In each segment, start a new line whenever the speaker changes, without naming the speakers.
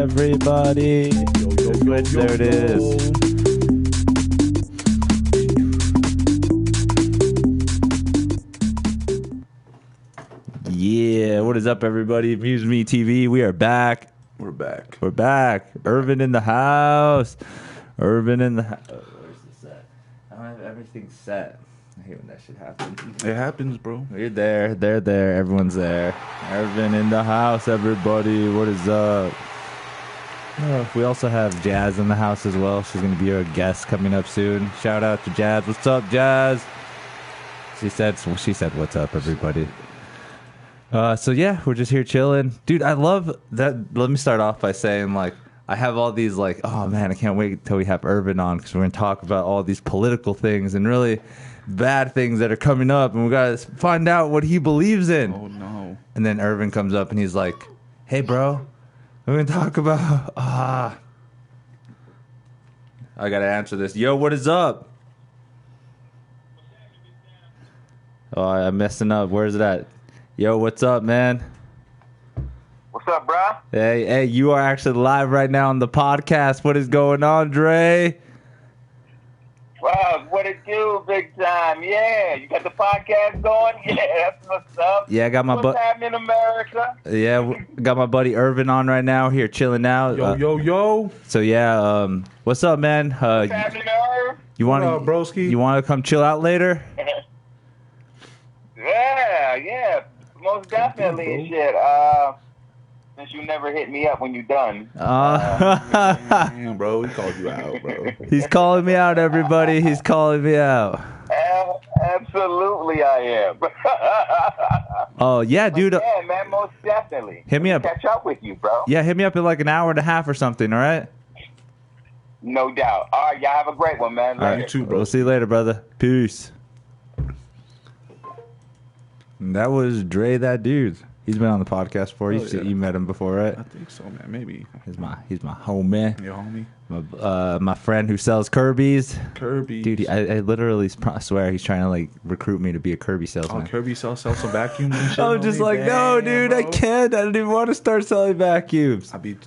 everybody? There it is. Yeah, what is up, everybody? MuseMe TV, we are back.
We're back.
We're back. Irvin in the house. Irvin in the house. Oh, where's the set? I don't have everything set. I hate when that shit happens.
It happens, bro.
We're there. They're there. Everyone's there. Irvin in the house, everybody. What is up? We also have Jazz in the house as well. She's going to be our guest coming up soon. Shout out to Jazz. What's up, Jazz? She said, what's up, everybody? So yeah, we're just here chilling. Dude, I love that. Let me start off by saying, like, I have all these, like, oh man, I can't wait till we have Irvin on, because we're going to talk about all these political things and really bad things that are coming up, and we got to find out what he believes in.
Oh no.
And then Irvin comes up and he's like, hey bro, we're going to talk about, I got to answer this. Yo, what is up? Oh, I'm messing up. Where's it at? Yo, what's up, man?
What's up, bro?
Hey, you are actually live right now on the podcast. What is going on, Dre?
Wow, what it do, big time? Yeah, you got the podcast going? Yeah, that's what's up.
Yeah, I got my
What's happening in America?
Yeah, got my buddy Irvin on right now here, chilling out.
Yo.
So yeah, what's up, man?
What's happening, Irv?
You want
What up, broski?
You want to come chill out later?
Yeah, most definitely and shit. Since you never hit me up when you done.
Damn, bro, he called you out, bro.
He's calling me out, everybody. He's calling me out.
Absolutely, I am.
Oh yeah, dude.
Yeah, man, most definitely.
Hit me up.
Catch up with you, bro.
Yeah, hit me up in like an hour and a half or something. All right.
No doubt. All right, y'all have a great one, man.
All right,
You too, bro.
We'll see you later, brother. Peace. And that was Dre, that dude. He's been on the before.
Oh,
You met him before, right?
I think so, man. Maybe.
He's my homie.
Your homie.
My friend who sells Kirby's.
Kirby.
Dude, I literally swear he's trying to like recruit me to be a Kirby salesman.
Oh, Kirby sells some vacuums and shit.
I'm just like, no, dude,
bro.
I can't. I don't even want to start selling vacuums.
I'd be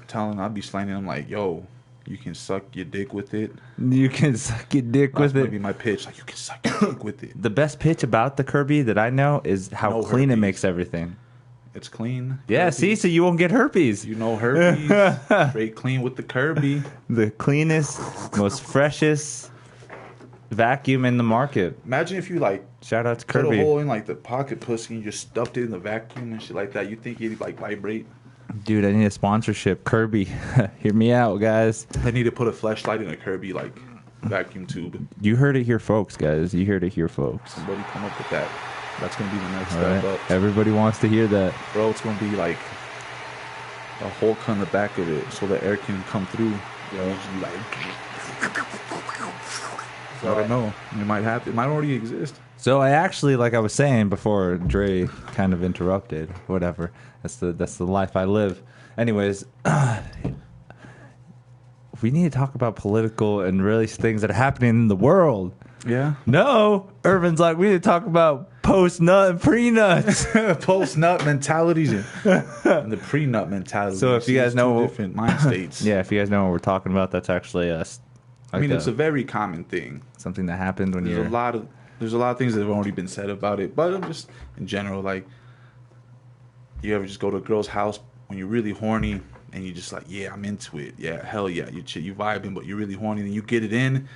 slanging him like, yo, you can suck your dick with it.
You can suck your dick
That's
with
gonna be
it.
my pitch. Like, you can suck your dick with it.
The best pitch about the Kirby that I know is how
No
clean it
herpes.
makes everything.
It's clean.
Yeah,
herpes.
see, so you won't get herpes.
You know herpes. Straight clean with the Kirby.
The cleanest, most freshest vacuum in the market.
Imagine if you like
Shout out to
cut
Kirby.
a hole in like the pocket pussy and you just stuffed it in the vacuum and shit like that. You think it'd like vibrate?
Dude, I need a sponsorship. Kirby, hear me out, guys.
I need to put a flashlight in a Kirby like vacuum tube.
You heard it here, folks, guys. You heard it here, folks.
Somebody come up with that. That's gonna be the next
All
step
right.
up.
Everybody wants to hear that.
Bro, it's gonna be like a hole cut in the back of it so the air can come through. You know, just be like I don't know. It might happen. It might already exist.
So I actually, like I was saying before, Dre kind of interrupted. Whatever. That's the life I live. Anyways, we need to talk about political and really things that are happening in the world.
Yeah.
No, Irvin's like, we need to talk about post-nut and pre-nuts.
Post-nut mentalities and the pre-nut mentality.
So if you guys know
two different mind states.
Yeah, if you guys know what we're talking about, that's actually us.
I mean, it's a very common thing.
Something that happened when
There's a lot of things that have already been said about it, but I'm just in general, like, you ever just go to a girl's house when you're really horny and you just like, yeah, I'm into it. Yeah, hell yeah, you vibing, but you're really horny. Then you get it in,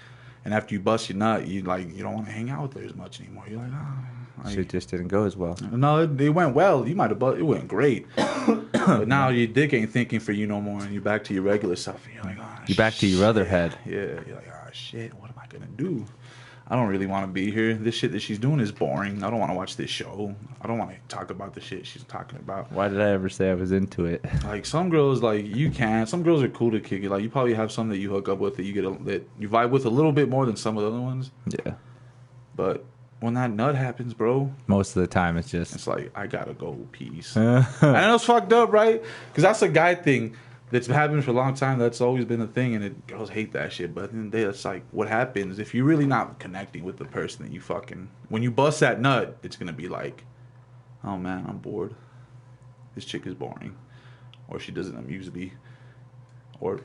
and after you bust your nut, you don't want to hang out with her as much anymore. You're like, oh,
Shit just didn't go as well.
no, it went well. You might have, it went great, but now your dick ain't thinking for you no more, and you're back to your regular stuff. And you're like, oh,
You're back to your other head.
Yeah, you're like, oh shit, what am I gonna do? I don't really want to be here. This shit that she's doing is boring. I don't want to watch this show. I don't want to talk about the shit she's talking about.
Why did I ever say I was into it?
Like, some girls, like, you can. Some girls are cool to kick it. Like, you probably have some that you hook up with that that you vibe with a little bit more than some of the other ones.
Yeah.
But when that nut happens, bro,
Most of the time, it's just...
it's like, I gotta go, peace. I know it's fucked up, right? Because that's a guy thing that's happened for a long time. That's always been a thing, and girls hate that shit. But then it's like, what happens if you're really not connecting with the person that you fucking... When you bust that nut, it's gonna be like, oh man, I'm bored. This chick is boring. Or she doesn't amuse me. or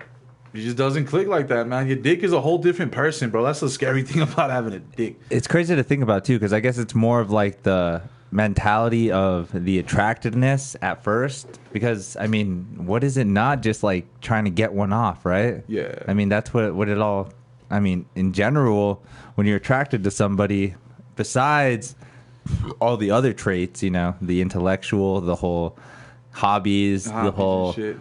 it just doesn't click like that, man. Your dick is a whole different person, bro. That's the scary thing about having a dick.
It's crazy to think about too, because I guess it's more of like the mentality of the attractiveness at first. Because I mean, what is it not just like trying to get one off, right?
Yeah.
I mean, that's what it all. I mean, in general, when you're attracted to somebody, besides all the other traits, you know, the intellectual, the whole hobbies, the whole
shit.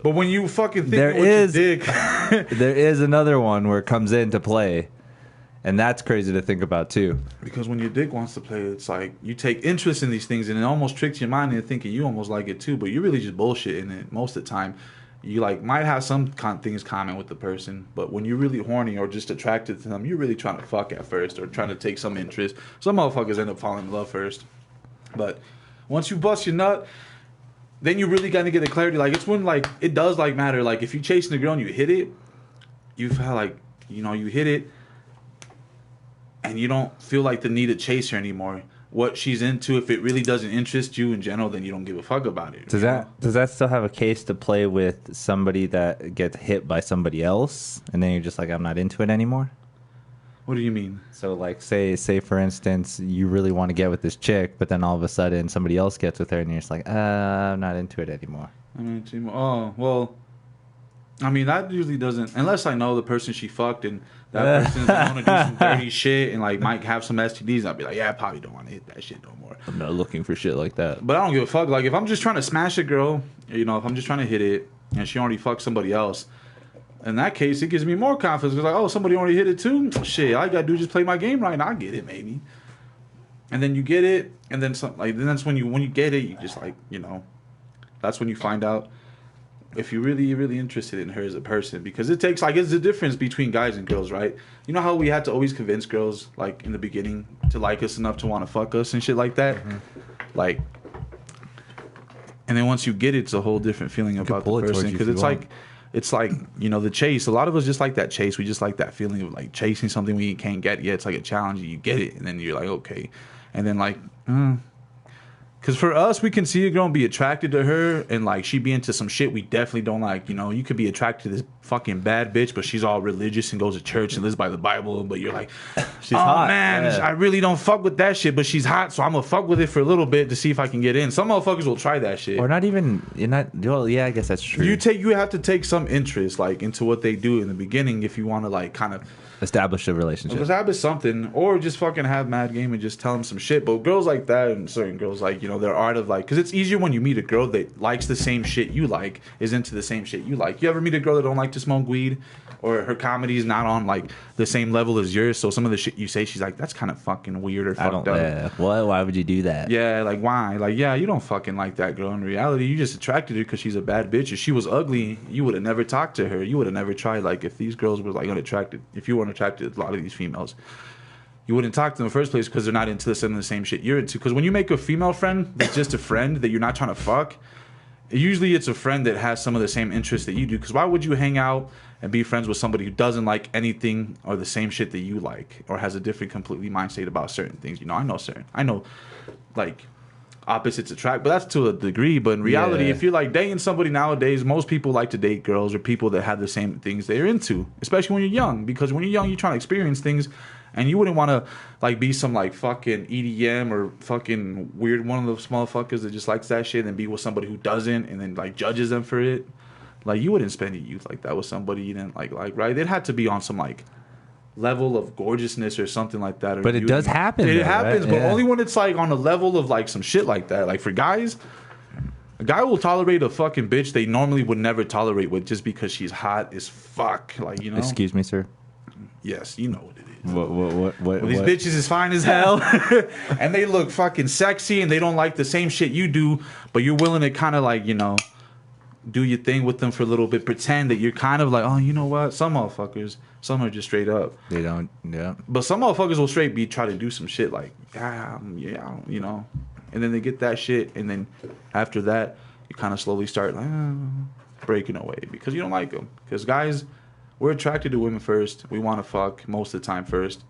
But when you fucking think
there
with
is
your dick,
there is another one where it comes into play, and that's crazy to think about too.
because when your dick wants to play, it's like you take interest in these things, and it almost tricks your mind into thinking you almost like it too, but you're really just bullshitting it most of the time. You like might have some things common with the person, but when you're really horny or just attracted to them, you're really trying to fuck at first or trying to take some interest. Some motherfuckers end up falling in love first, but once you bust your nut, then you really gotta get the clarity. Like it's when like it does like matter. Like if you chasing a girl and you hit it, you've had like you hit it, and you don't feel like the need to chase her anymore. What she's into, if it really doesn't interest you in general, then you don't give a fuck about it.
Does that still have a case to play with somebody that gets hit by somebody else, and then you're just like, I'm not into it anymore?
What do you mean?
So like say for instance, you really want to get with this chick, but then all of a sudden somebody else gets with her, and you're just like, I'm not into it anymore.
Oh well, I mean that usually doesn't, unless I know the person she fucked and that person's going to do some dirty shit and like might have some STDs. I'll be like, yeah, I probably don't want to hit that shit no more.
I'm not looking for shit like that.
But I don't give a fuck. Like if I'm just trying to smash a girl, if I'm just trying to hit it and she already fucked somebody else, in that case, it gives me more confidence. Because like, oh, somebody already hit it too? Shit, all I got to do is just play my game right, and I'll get it, maybe. And then you get it, and then then that's when you get it, you just like, that's when you find out if you're really, really interested in her as a person. Because it takes, it's the difference between guys and girls, right? You know how we had to always convince girls, like, in the beginning to like us enough to want to fuck us and shit like that? Mm-hmm. Like, and then once you get it, it's a whole different feeling about the person. Because it's like, the chase. A lot of us just like that chase. We just like that feeling of like chasing something we can't get yet. It's like a challenge. You get it, and then you're like, okay. And then like, because for us, we can see a girl and be attracted to her, and like she be into some shit we definitely don't like. You could be attracted to this fucking bad bitch, but she's all religious and goes to church and lives by the Bible. But you're like, she's hot, man, yeah. I really don't fuck with that shit, but she's hot, so I'm gonna fuck with it for a little bit to see if I can get in. Some motherfuckers will try that shit,
or not even. You're not. Well, yeah, I guess that's true.
You have to take some interest like into what they do in the beginning if you want to like kind of
establish a relationship.
Establish something, or just fucking have mad game and just tell them some shit. But girls like that and certain girls like, their art of like, because it's easier when you meet a girl that likes the same shit you like, is into the same shit you like. You ever meet a girl that don't like to smoke weed, or her comedy is not on like the same level as yours, so some of the shit you say, she's like, that's kind of fucking weird or fucked up.
Why would you do that?
Yeah, like why? Like, yeah, you don't fucking like that girl in reality. You just attracted her because she's a bad bitch. If she was ugly, you would have never talked to her. You would have never tried. Like if these girls were like unattracted, if you weren't attracted to a lot of these females, you wouldn't talk to them in the first place because they're not into the same shit you're into. Because when you make a female friend that's just a friend that you're not trying to fuck, usually it's a friend that has some of the same interests that you do. Because why would you hang out and be friends with somebody who doesn't like anything or the same shit that you like, or has a different completely mind state about certain things? I know like opposites attract, but that's to a degree. But in reality, if you're like dating somebody nowadays, most people like to date girls or people that have the same things they're into, especially when you're young. Because when you're young, you're trying to experience things, and you wouldn't want to like be some like fucking EDM or fucking weird one of those motherfuckers that just likes that shit and be with somebody who doesn't and then like judges them for it. Like you wouldn't spend your youth like that with somebody you didn't like, right? It had to be on some like level of gorgeousness or something like that.
But it does happen.
It happens, right? But only when it's like on a level of like some shit like that. Like for guys, a guy will tolerate a fucking bitch they normally would never tolerate with just because she's hot as fuck. Like,
Excuse me, sir.
Yes, you know what it is.
What
these bitches is fine as hell, and they look fucking sexy, and they don't like the same shit you do, but you're willing to kind of like, do your thing with them for a little bit, pretend that you're kind of like, oh, you know what? Some motherfuckers, some are just straight up.
They don't, yeah.
But some motherfuckers will straight be try to do some shit like, and then they get that shit, and then after that, you kind of slowly start like breaking away because you don't like them. Because guys, we're attracted to women first. We want to fuck most of the time first,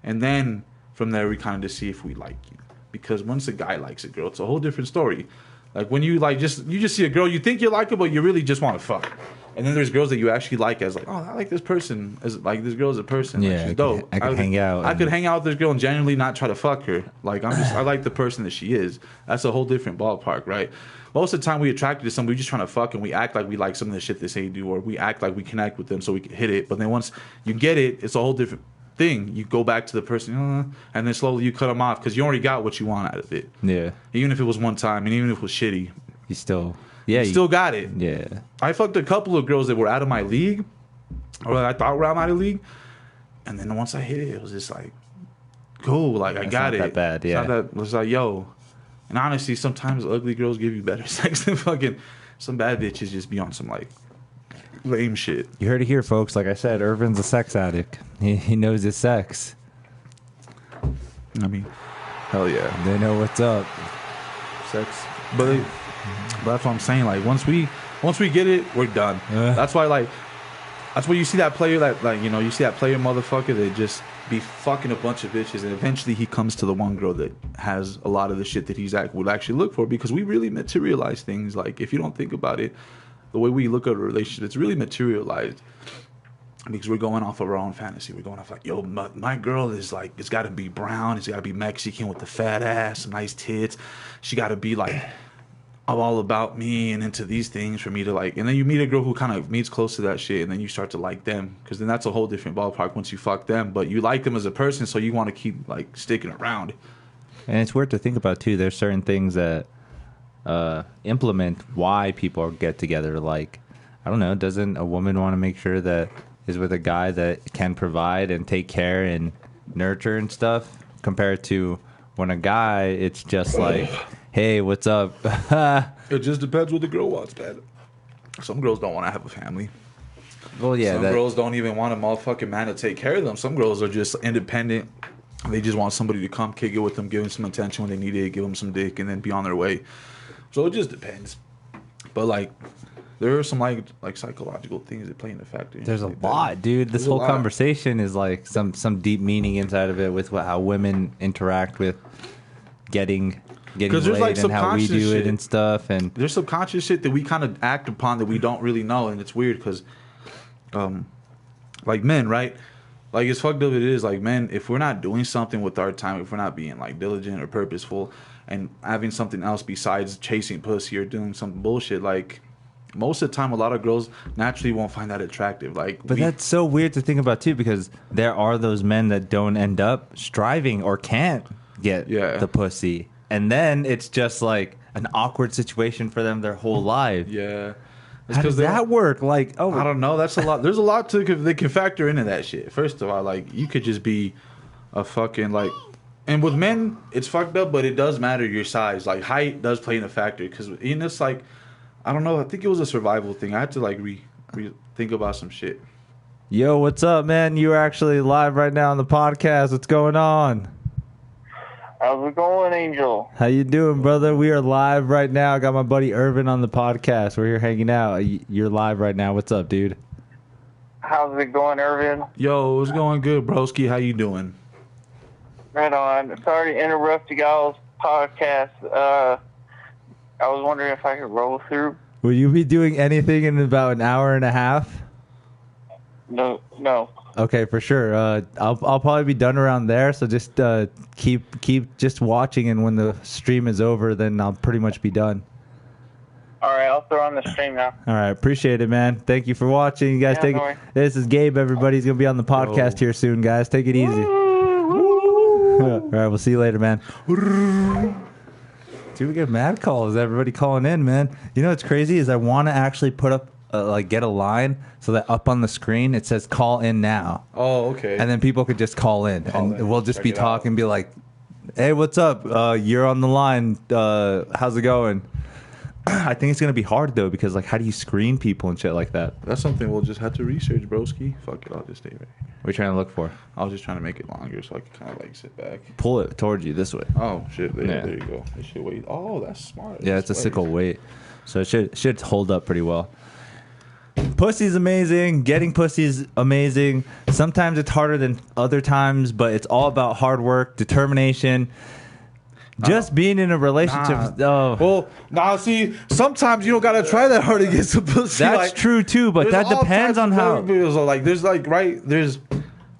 and then from there we kind of just see if we like you. Because once a guy likes a girl, it's a whole different story. Like when you like you just see a girl, you think you like her, but you really just want to fuck. And then there's girls that you actually like as like, oh, I like this person. As like this girl's a person. Like, she's dope.
I could hang out.
I could hang out with this girl and genuinely not try to fuck her. Like I like the person that she is. That's a whole different ballpark, right? Most of the time we attracted to somebody, we just trying to fuck and we act like we like some of the shit they say do, or we act like we connect with them so we can hit it. But then once you get it, it's a whole different thing. You go back to the person, and then slowly you cut them off because you already got what you want out of it.
Yeah.
Even if it was one time, and even if it was shitty,
You still
got it.
Yeah.
I fucked a couple of girls that were out of my league, or I thought were out of my league, and then once I hit it, it was just like, cool, like I got it.
Not that bad, yeah.
It was like, yo. And honestly, sometimes ugly girls give you better sex than fucking some bad bitches just be on some like lame shit.
You heard it here, folks. Like I said, Irvin's a sex addict. He knows his sex.
I mean, hell yeah,
They know what's up.
sex. But that's what I'm saying. Like once we get it, we're done. That's why that's why you see that player you see that player motherfucker that just be fucking a bunch of bitches, and eventually he comes to the one girl that has a lot of the shit that would actually look for, because we really materialize things. Like if you don't think about it, the way we look at a relationship, it's really materialized because we're going off of our own fantasy. We're going off like, yo, my girl is like, it's got to be brown, it's got to be Mexican with the fat ass, some nice tits. She got to be like all about me and into these things for me to like. And then you meet a girl who kind of meets close to that shit, and then you start to like them, because then that's a whole different ballpark once you fuck them. But you like them as a person, so you want to keep like sticking around.
And it's weird to think about too. There's certain things that implement why people get together. Like, I don't know, doesn't a woman want to make sure that is with a guy that can provide and take care and nurture and stuff, compared to when a guy, it's just like, hey, what's up?
It just depends what the girl wants, man. Some girls don't want to have a family.
Well, yeah.
Some girls don't even want a motherfucking man to take care of them. Some girls are just independent. They just want somebody to come kick it with them, give them some attention when they need it, give them some dick, and then be on their way. So it just depends. But like, there are some like psychological things that play into factor.
There's a
like
lot, dude. This whole conversation is like some deep meaning inside of it with how women interact with getting laid, like and how we do it and stuff. And
there's subconscious shit that we kind of act upon that we don't really know, and it's weird because, like men, right? Like as fucked up it is, like men, if we're not doing something with our time, if we're not being like diligent or purposeful, and having something else besides chasing pussy or doing some bullshit, like most of the time, a lot of girls naturally won't find that attractive. Like,
but that's so weird to think about too, because there are those men that don't end up striving or can't get the pussy, and then it's just like an awkward situation for them their whole life.
Yeah.
How does that work? Like, oh,
I don't know. That's a lot. There's a lot that can factor into that shit. First of all, like, you could just be a fucking, like, and with men, it's fucked up, but it does matter your size. Like, height does play in a factor, because in this, like, I don't know. I think it was a survival thing. I had to, like, think about some shit.
Yo, what's up, man? You're actually live right now on the podcast. What's going on?
How's it going, Angel?
How you doing, brother? We are live right now. I got my buddy Irvin on the podcast. We're here hanging out. You're live right now. What's up, dude?
How's it going, Irvin?
Yo, it's going good, broski. How you doing?
Right on. Sorry to interrupt you guys' podcast. I was wondering if I could roll through.
Will you be doing anything in about an hour and a half?
No.
Okay, for sure. I'll probably be done around there, so just keep just watching, and when the stream is over, then I'll pretty much be done.
All right, I'll throw on the stream now.
All right, appreciate it, man. Thank you for watching. You guys take it. This is Gabe, everybody. He's going to be on the podcast here soon, guys. Take it easy. All right, we'll see you later, man. Dude, we get mad calls. Everybody calling in, man. You know what's crazy is I want to actually put up, get a line so that up on the screen it says "call in now."
Oh, okay.
And then people could just call in, we'll just be talking, be like, "Hey, what's up? You're on the line. How's it going?" I think it's gonna be hard though, because like, how do you screen people and shit like that?
That's something we'll just have to research, broski. Fuck it, I'll just stay right here.
What are you trying to look for?
I was just trying to make it longer so I can kind of like sit back.
Pull it towards you this way.
Oh shit! There you go. It should wait. Oh, that's smart.
Yeah, it's a sickle weight, so it should hold up pretty well. Pussy's amazing. Getting pussy's amazing. Sometimes it's harder than other times, but it's all about hard work, determination, Just being in a relationship.
Well, see, sometimes you don't gotta try that hard to get some pussy.
That's true too, but that depends on how.
Like, there's like, right? There's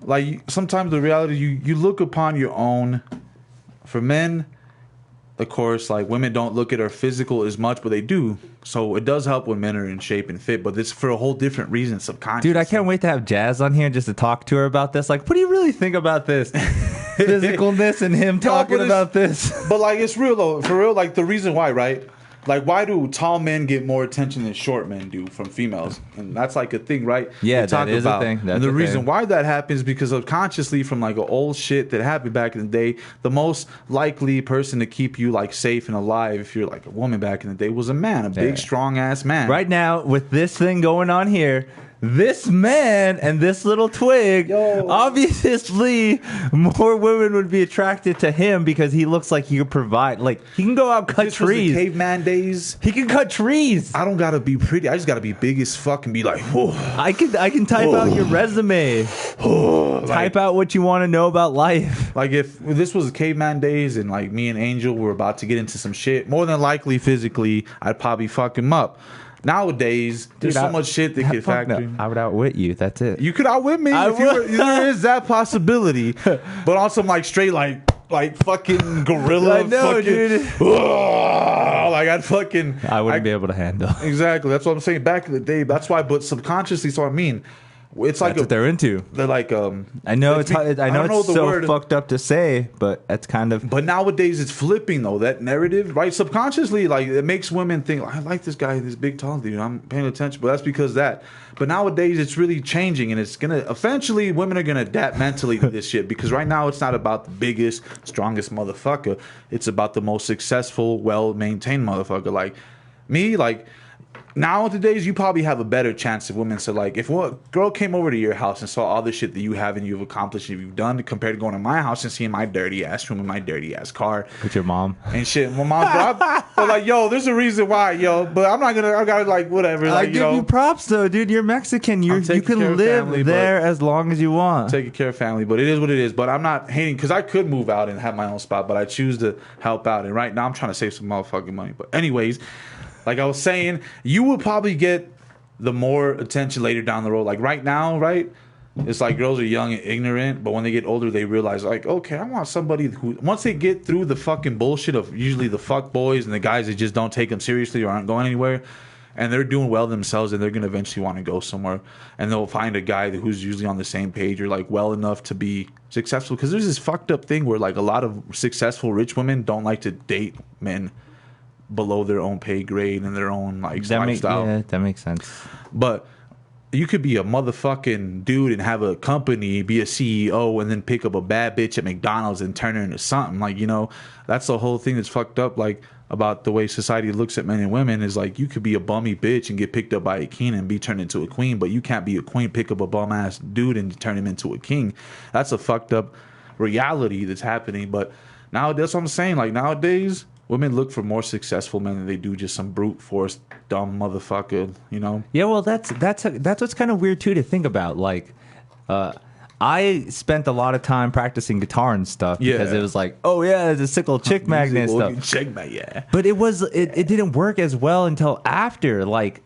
like sometimes the reality you look upon your own. For men, of course, like women don't look at our physical as much, but they do. So it does help when men are in shape and fit, but it's for a whole different reason, subconscious.
Dude, I can't wait to have Jazz on here just to talk to her about this. Like, what do you really think about this? Physicalness and him talking about this.
But like, it's real though. For real, like the reason why, right? Like, why do tall men get more attention than short men do from females? And that's like a thing, right?
Yeah, that is a thing.
And the reason why that happens is because subconsciously, from like an old shit that happened back in the day, the most likely person to keep you like safe and alive, if you're like a woman back in the day, was a man, a big, strong ass man.
Right now, with this thing going on here, this man and this little twig, obviously more women would be attracted to him because he looks like he could provide. Like, he can go out cut trees.
Was the caveman days.
He can cut trees.
I don't gotta be pretty. I just gotta be big as fuck and be like, whoa.
I can type out your resume. Type out what you want to know about life.
Like, if this was caveman days and like me and Angel were about to get into some shit, more than likely physically, I'd probably fuck him up. Nowadays, there's so much shit that could factor.
No. I would outwit you. That's it.
You could outwit me. There is that possibility. But on some like straight like fucking gorilla.
I know,
fucking,
dude.
Like
I wouldn't be able to handle.
Exactly. That's what I'm saying. Back in the day, that's why. But subconsciously, so I mean. It's like
what they're into.
They're like
I know it's so fucked up to say, but that's kind of.
But nowadays it's flipping though, that narrative, right? Subconsciously, like it makes women think, I like this guy, this big tall dude. I'm paying attention, but that's because that. But nowadays it's really changing, and it's gonna eventually women are gonna adapt mentally to this shit because right now it's not about the biggest, strongest motherfucker. It's about the most successful, well maintained motherfucker. Like me, like. Nowadays, you probably have a better chance of women. So, like, if a girl came over to your house and saw all the shit that you have and you've accomplished and you've done compared to going to my house and seeing my dirty ass room and my dirty ass car.
With your mom.
And shit. My mom, but like, yo, there's a reason why, yo. But I'm not gonna, I gotta, like, whatever.
I
like,
give you props, though, dude. You're Mexican. You can live family, there as long as you want.
Taking care of family. But it is what it is. But I'm not hating because I could move out and have my own spot, but I choose to help out. And right now, I'm trying to save some motherfucking money. But, anyways. Like I was saying, you will probably get the more attention later down the road. Like right now, right? It's like girls are young and ignorant, but when they get older, they realize, like, okay, I want somebody who, once they get through the fucking bullshit of usually the fuck boys and the guys that just don't take them seriously or aren't going anywhere, and they're doing well themselves, and they're going to eventually want to go somewhere, and they'll find a guy who's usually on the same page or like well enough to be successful. Because there's this fucked up thing where like a lot of successful rich women don't like to date men below their own pay grade and their own like lifestyle.
Yeah, that makes sense.
But you could be a motherfucking dude and have a company, be a CEO, and then pick up a bad bitch at McDonald's and turn her into something. Like, you know, that's the whole thing that's fucked up. Like about the way society looks at men and women is like you could be a bummy bitch and get picked up by a king and be turned into a queen, but you can't be a queen, pick up a bum ass dude and turn him into a king. That's a fucked up reality that's happening. But now that's what I'm saying. Like nowadays, women look for more successful men than they do just some brute force dumb motherfucker, you know? Yeah,
well, that's what's kind of weird too to think about. Like, I spent a lot of time practicing guitar and stuff because it was like, oh yeah, it's a sickle chick magnet and stuff.
Chick magnet, yeah.
But it didn't work as well until after like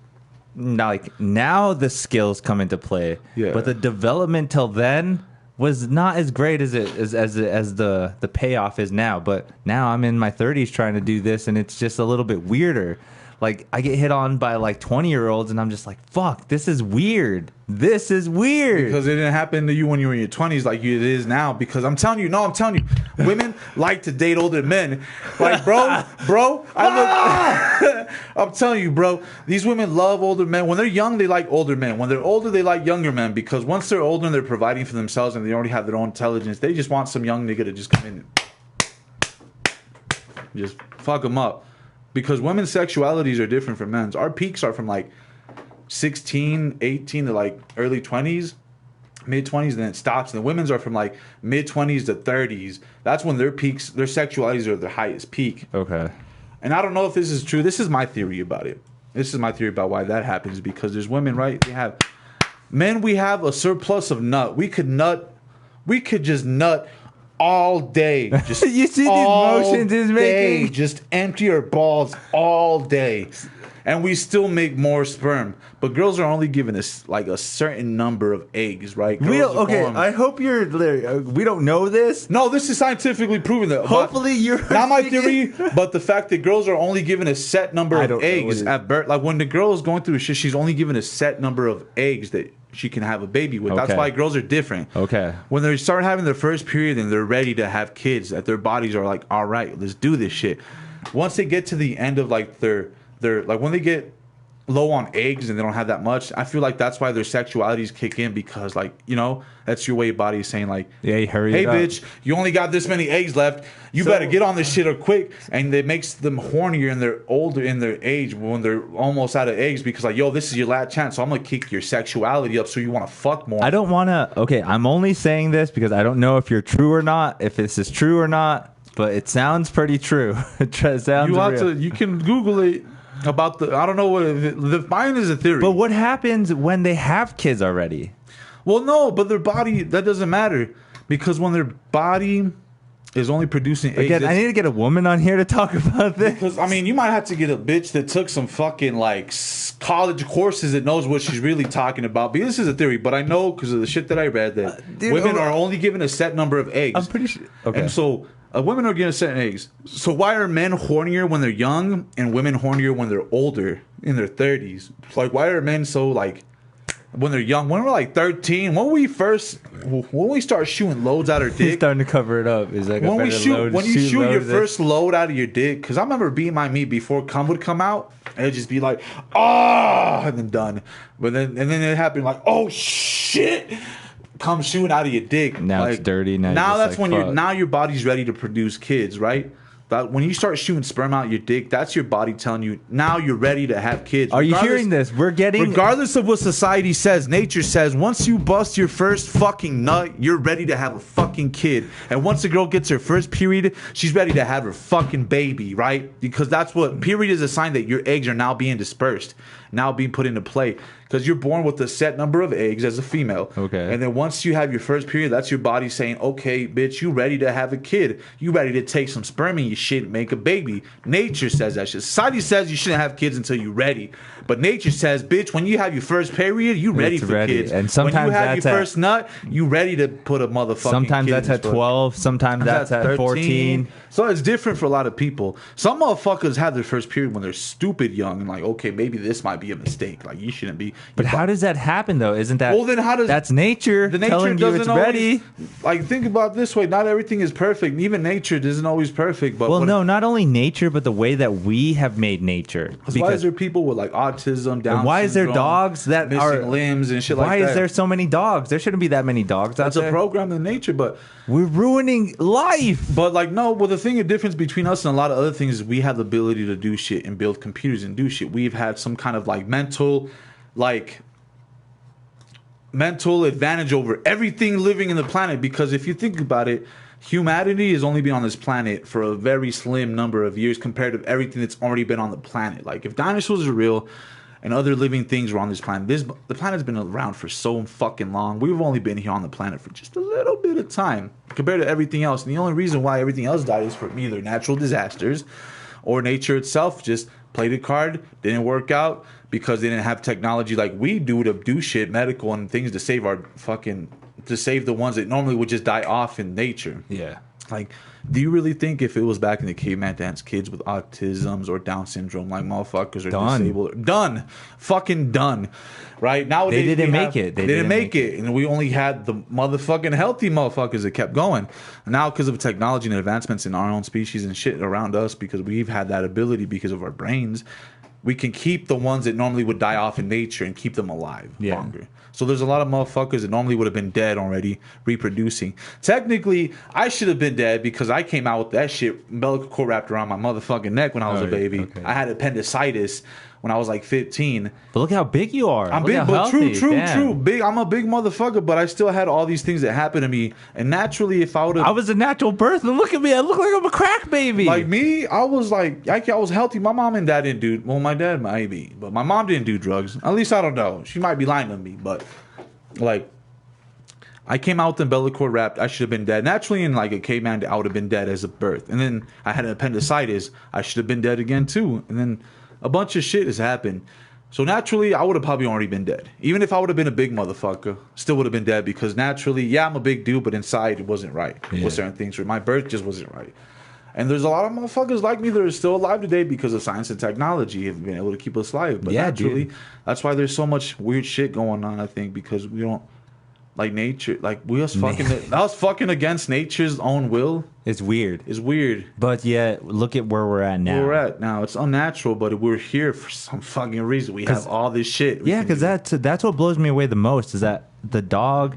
now the skills come into play. Yeah. But the development till then was not as great as the payoff is now. But now I'm in my 30s trying to do this, and it's just a little bit weirder. Like, I get hit on by, like, 20-year-olds, and I'm just like, fuck, this is weird. This is weird.
Because it didn't happen to you when you were in your 20s like it is now. Because I'm telling you, women like to date older men. Like, bro, I'm telling you, bro, these women love older men. When they're young, they like older men. When they're older, they like younger men. Because once they're older and they're providing for themselves and they already have their own intelligence, they just want some young nigga to just come in and just fuck them up. Because women's sexualities are different from men's. Our peaks are from like 16, 18 to like early 20s, mid 20s, and then it stops. And the women's are from like mid 20s to 30s. That's when their peaks, their sexualities are at their highest peak.
Okay.
And I don't know if this is true. This is my theory about it. This is my theory about why that happens. Because there's women, right? Men, we have a surplus of nut. We could just nut all day. Just
You see these motions he's making?
Just empty her balls all day. And we still make more sperm. But girls are only given us like a certain number of eggs, right?
I hope you're. We don't know this.
No, this is scientifically proven. That
Hopefully you're
not my theory, but the fact that girls are only given a set number of eggs at birth. Like when the girl is going through shit, she's only given a set number of eggs that she can have a baby with.
Okay.
That's why girls are different.
Okay.
When they start having their first period and they're ready to have kids, that their bodies are like, all right, let's do this shit. Once they get to the end of like their like when they get low on eggs and they don't have that much, I feel like that's why their sexualities kick in, because like, you know, that's your way of body saying like,
hey, hurry
hey
it up.
bitch, you only got this many eggs left, you better get on this shit or quick. And it makes them hornier and they're older in their age when they're almost out of eggs, because like, yo, this is your last chance, so I'm gonna kick your sexuality up so you want to fuck more.
I don't want to. Okay, I'm only saying this because I don't know if you're true or not, if this is true or not, but it sounds pretty true. It sounds real.
You can Google it. About I don't know what the mine is a theory.
But what happens when they have kids already?
Well, no, but their body, that doesn't matter, because when their body is only producing eggs.
Again, I need to get a woman on here to talk about this.
Because I mean, you might have to get a bitch that took some fucking like college courses that knows what she's really talking about. But this is a theory, but I know because of the shit that I read that women are only given a set number of eggs.
I'm pretty sure. Okay.
And so women are getting certain eggs. So why are men hornier when they're young and women hornier when they're older in their 30s? Like, why are men so like when they're young? When we're like 13, when we start shooting loads out our dick,
he's starting to cover it up. Is like
when you shoot your first load out of your dick? Because I remember beating my meat before cum would come out, and it'd just be like, and then done. But then it happened like, oh shit. Come shooting out of your dick.
Now
like,
it's dirty.
Now that's like, when now your body's ready to produce kids, right? But when you start shooting sperm out your dick, that's your body telling you now you're ready to have kids.
Are you hearing this?
Regardless of what society says, nature says, once you bust your first fucking nut, you're ready to have a fucking kid. And once a girl gets her first period, she's ready to have her fucking baby, right? Because that's what period is, a sign that your eggs are now being dispersed, now being put into play. Because you're born with a set number of eggs as a female. Okay. And then once you have your first period, that's your body saying, okay, bitch, you ready to have a kid. You ready to take some sperm in your shit and make a baby. Nature says that shit. Society says you shouldn't have kids until you're ready. But nature says, bitch, when you have your first period, you ready for kids.
And sometimes
when you have your first nut, you ready to put a motherfucking
sometimes
kid
that's at 12. Sometimes that's at 14.
So it's different for a lot of people. Some motherfuckers have their first period when they're stupid young and like, okay, maybe this might be a mistake. Like, you shouldn't be.
But how does that happen, though? Isn't that...
Well, then how does...
That's nature telling you it's ready.
Like, think about it this way. Not everything is perfect. Even nature isn't always perfect. But
not only nature, but the way that we have made nature.
Because why is there people with, like, autism, Down syndrome,
why is there dogs that
missing limbs and shit like that?
Why is there so many dogs? There shouldn't be that many dogs out there.
That's a program in nature, but...
We're ruining life.
But, like, no, well, the difference between us and a lot of other things is we have the ability to do shit and build computers and do shit. We've had some kind of, like, mental advantage over everything living in the planet, because if you think about it, humanity has only been on this planet for a very slim number of years compared to everything that's already been on the planet. Like, if dinosaurs are real and other living things were on this planet, the planet's been around for so fucking long. We've only been here on the planet for just a little bit of time compared to everything else. And the only reason why everything else died is from either natural disasters or nature itself just played a card, didn't work out, because they didn't have technology like we do to do shit, medical and things to save the ones that normally would just die off in nature.
Yeah.
Like, do you really think if it was back in the caveman dance, kids with autisms or Down syndrome, like motherfuckers are disabled? Done. Fucking done. Right? Nowadays,
they didn't make it.
They didn't make it. And we only had the motherfucking healthy motherfuckers that kept going. Now, because of technology and advancements in our own species and shit around us, because we've had that ability because of our brains, we can keep the ones that normally would die off in nature and keep them alive longer. So there's a lot of motherfuckers that normally would have been dead already reproducing. Technically, I should have been dead because I came out with that shit umbilical cord wrapped around my motherfucking neck when I was a baby. Okay. I had appendicitis when I was like 15.
But look how big you are.
I'm big, but true. Big. I'm a big motherfucker, but I still had all these things that happened to me. And naturally, if I would have...
I was a natural birth, and look at me. I look like I'm a crack baby.
Like me, I was healthy. My mom and dad didn't do... Well, my dad might be, but my mom didn't do drugs. At least I don't know. She might be lying to me, but like... I came out with umbilical cord wrapped. I should have been dead. Naturally, in like a caveman, I would have been dead as a birth. And then I had an appendicitis. I should have been dead again too. And then a bunch of shit has happened. So naturally, I would have probably already been dead. Even if I would have been a big motherfucker, still would have been dead because naturally, yeah, I'm a big dude, but inside it wasn't right with certain things. My birth just wasn't right. And there's a lot of motherfuckers like me that are still alive today because of science and technology have been able to keep us alive. But naturally, that's why there's so much weird shit going on, I think, because we don't like nature. Like us fucking against nature's own will.
It's weird.
It's weird.
But yet, look at where we're at now.
Where we're at now. It's unnatural, but we're here for some fucking reason. We have all this shit.
Yeah, because that's what blows me away the most is that the dog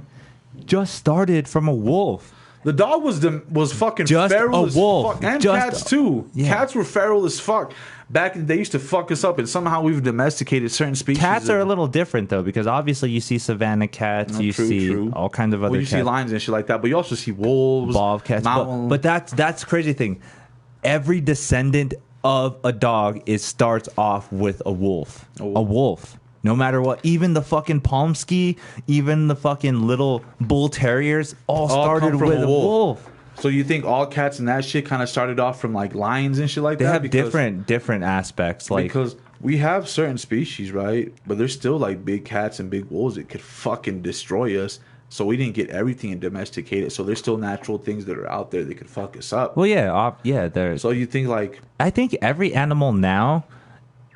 just started from a wolf.
The dog was fucking
just
feral
a wolf.
As fuck. And
just
cats too.
Yeah.
Cats were feral as fuck. Back in the day, used to fuck us up, and somehow we've domesticated certain species.
Cats are a little different though, because obviously you see savanna cats, you see all kinds of other
you
cats.
See lions and shit like that, but you also see wolves,
bobcats. But that's crazy thing. Every descendant of a dog starts off with a wolf. A wolf. No matter what, even the fucking Pomsky, even the fucking little bull terriers all started with a wolf.
So you think all cats and that shit kind of started off from like lions and shit like that?
They have different aspects. Like,
because we have certain species, right? But there's still like big cats and big wolves that could fucking destroy us. So we didn't get everything and domesticate it. So there's still natural things that are out there that could fuck us up.
Well, yeah, there's.
So you think like...
I think every animal now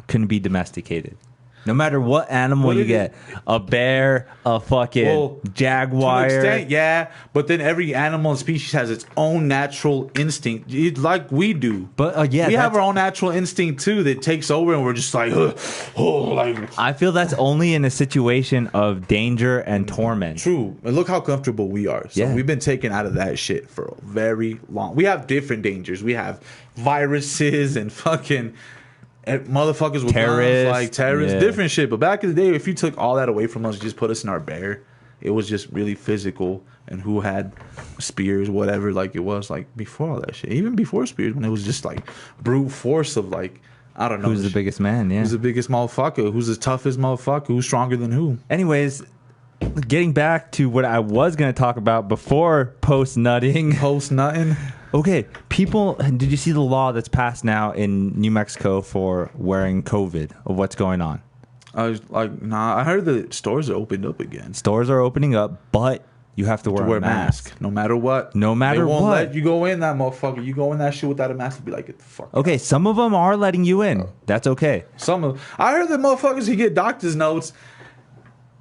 can be domesticated. No matter what animal you get, a bear, a fucking jaguar.
To an extent, yeah. But then every animal and species has its own natural instinct, like we do.
But we
have our own natural instinct too that takes over, and we're just like, like.
I feel that's only in a situation of danger and torment.
True. And look how comfortable we are. So we've been taken out of that shit for a very long. We have different dangers. We have viruses and fucking. Motherfuckers with guns, like terrorists, different shit. But back in the day, if you took all that away from us, just put us in our bear, it was just really physical. And who had spears, whatever, like it was like before all that shit. Even before spears, when it was just like brute force of like, I don't know.
Who's the biggest man,
Who's the biggest motherfucker? Who's the toughest motherfucker? Who's stronger than who?
Anyways, getting back to what I was going to talk about before post-nutting.
Post-nutting?
Okay, people, did you see the law that's passed now in New Mexico for wearing COVID, of what's going on?
I was like, nah, I heard the stores are opened up again.
Stores are opening up, but you have to wear a mask.
No matter what.
No matter what. They won't
let you go in that motherfucker. You go in that shit without a mask and be like, get the fuck out.
Okay, some of them are letting you in. That's okay.
I heard that motherfuckers can get doctor's notes.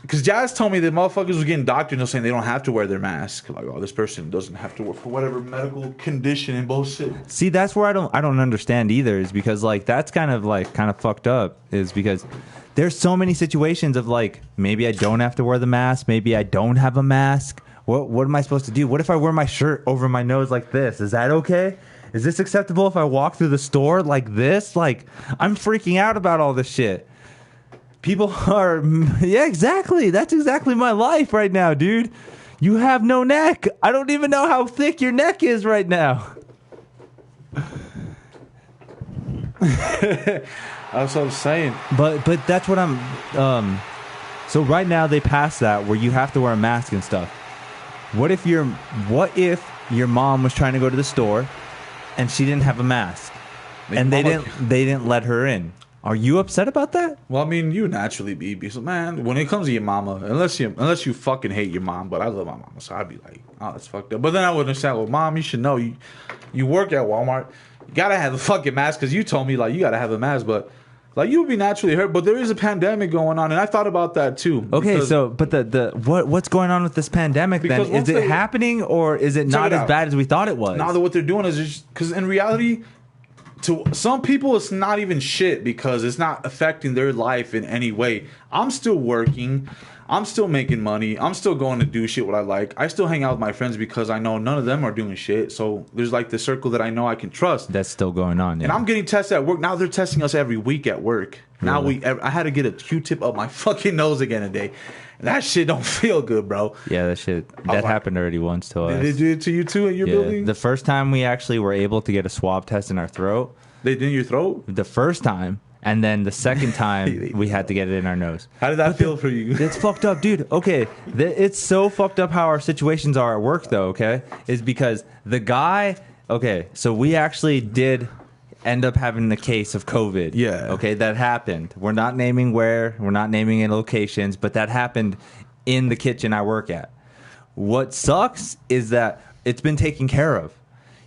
Because Jazz told me that motherfuckers was getting doctor notes saying they don't have to wear their mask. Like, oh, this person doesn't have to wear for whatever medical condition and bullshit.
See, that's where I don't understand either. Is because like that's kind of fucked up. Is because there's so many situations of like maybe I don't have to wear the mask. Maybe I don't have a mask. What am I supposed to do? What if I wear my shirt over my nose like this? Is that okay? Is this acceptable if I walk through the store like this? Like I'm freaking out about all this shit. People are, yeah, exactly. That's exactly my life right now, dude. You have no neck. I don't even know how thick your neck is right now.
That's what I'm saying.
But that's what I'm. So right now they passed that where you have to wear a mask and stuff. What if your mom was trying to go to the store and she didn't have a mask and they didn't let her in? Are you upset about that?
Well, I mean, you naturally be so, man. When it comes to your mama, unless you fucking hate your mom, but I love my mama, so I'd be like, oh, that's fucked up. But then I would understand, well, mom, you should know you work at Walmart, you gotta have a fucking mask because you told me like you gotta have a mask, but like you would be naturally hurt. But there is a pandemic going on, and I thought about that too.
Okay, so but what's going on with this pandemic then? Is it happening or is it not as bad as we thought it was?
Now that what they're doing is because in reality. To some people, it's not even shit because it's not affecting their life in any way. I'm still working. I'm still making money. I'm still going to do shit what I like. I still hang out with my friends because I know none of them are doing shit. So there's like the circle that I know I can trust.
That's still going on, yeah.
And I'm getting tested at work. Now they're testing us every week at work. Really? Now I had to get a Q-tip up my fucking nose again today. And that shit don't feel good, bro.
Yeah, that happened already once to us.
Did they do it to you too at your building?
The first time we actually were able to get a swab test in our throat.
They did in your throat?
The first time. And then the second time, we had to get it in our nose.
How did that feel for you?
It's fucked up, dude. Okay, it's so fucked up how our situations are at work, though, okay? Is because the guy... Okay, so we actually did end up having the case of COVID.
Yeah.
Okay, that happened. We're not naming where. We're not naming any locations. But that happened in the kitchen I work at. What sucks is that it's been taken care of.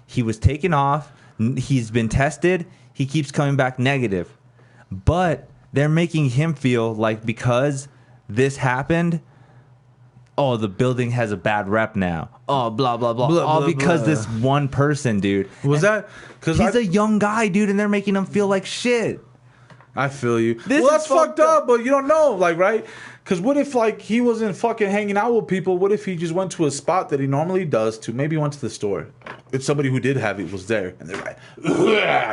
He was taken off. He's been tested. He keeps coming back negative. But they're making him feel like because this happened, oh, the building has a bad rep now. Oh, blah, blah, blah.
Blah,
all
blah,
because
blah.
this one person, dude.
Was that... Because
He's a young guy, dude, and they're making him feel like shit.
I feel you.
This
well,
is
that's fucked up, but you don't know, like, right? Because what if, like, he wasn't fucking hanging out with people? What if he just went to a spot that he normally does to? Maybe went to the store. If somebody who did have it was there, and they're like,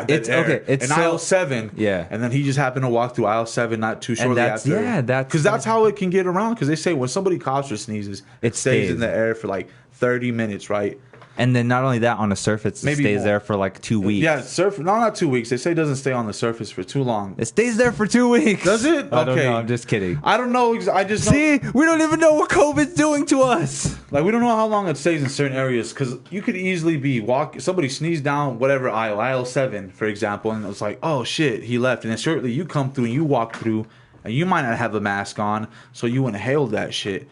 It's okay. It's
in
so,
aisle 7.
Yeah.
And then he just happened to walk through aisle 7 not too shortly
that's,
after.
yeah, that's...
Because that's how it can get around. Because they say when somebody coughs or sneezes, it stays in the air for, like, 30 minutes, right?
And then not only that, on a surface, it
Maybe
stays
more.
there for like 2 weeks.
Yeah, not 2 weeks. They say it doesn't stay on the surface for too long.
It stays there for 2 weeks.
Does it?
I don't
Okay.
know. I'm just kidding.
I don't know. I just know.
See, we don't even know what COVID's doing to us.
Like, we don't know how long it stays in certain areas, because you could easily be somebody sneezed down whatever aisle 7, for example, and it's like, oh shit, he left, and then shortly you come through and you walk through, and you might not have a mask on, so you inhale that shit.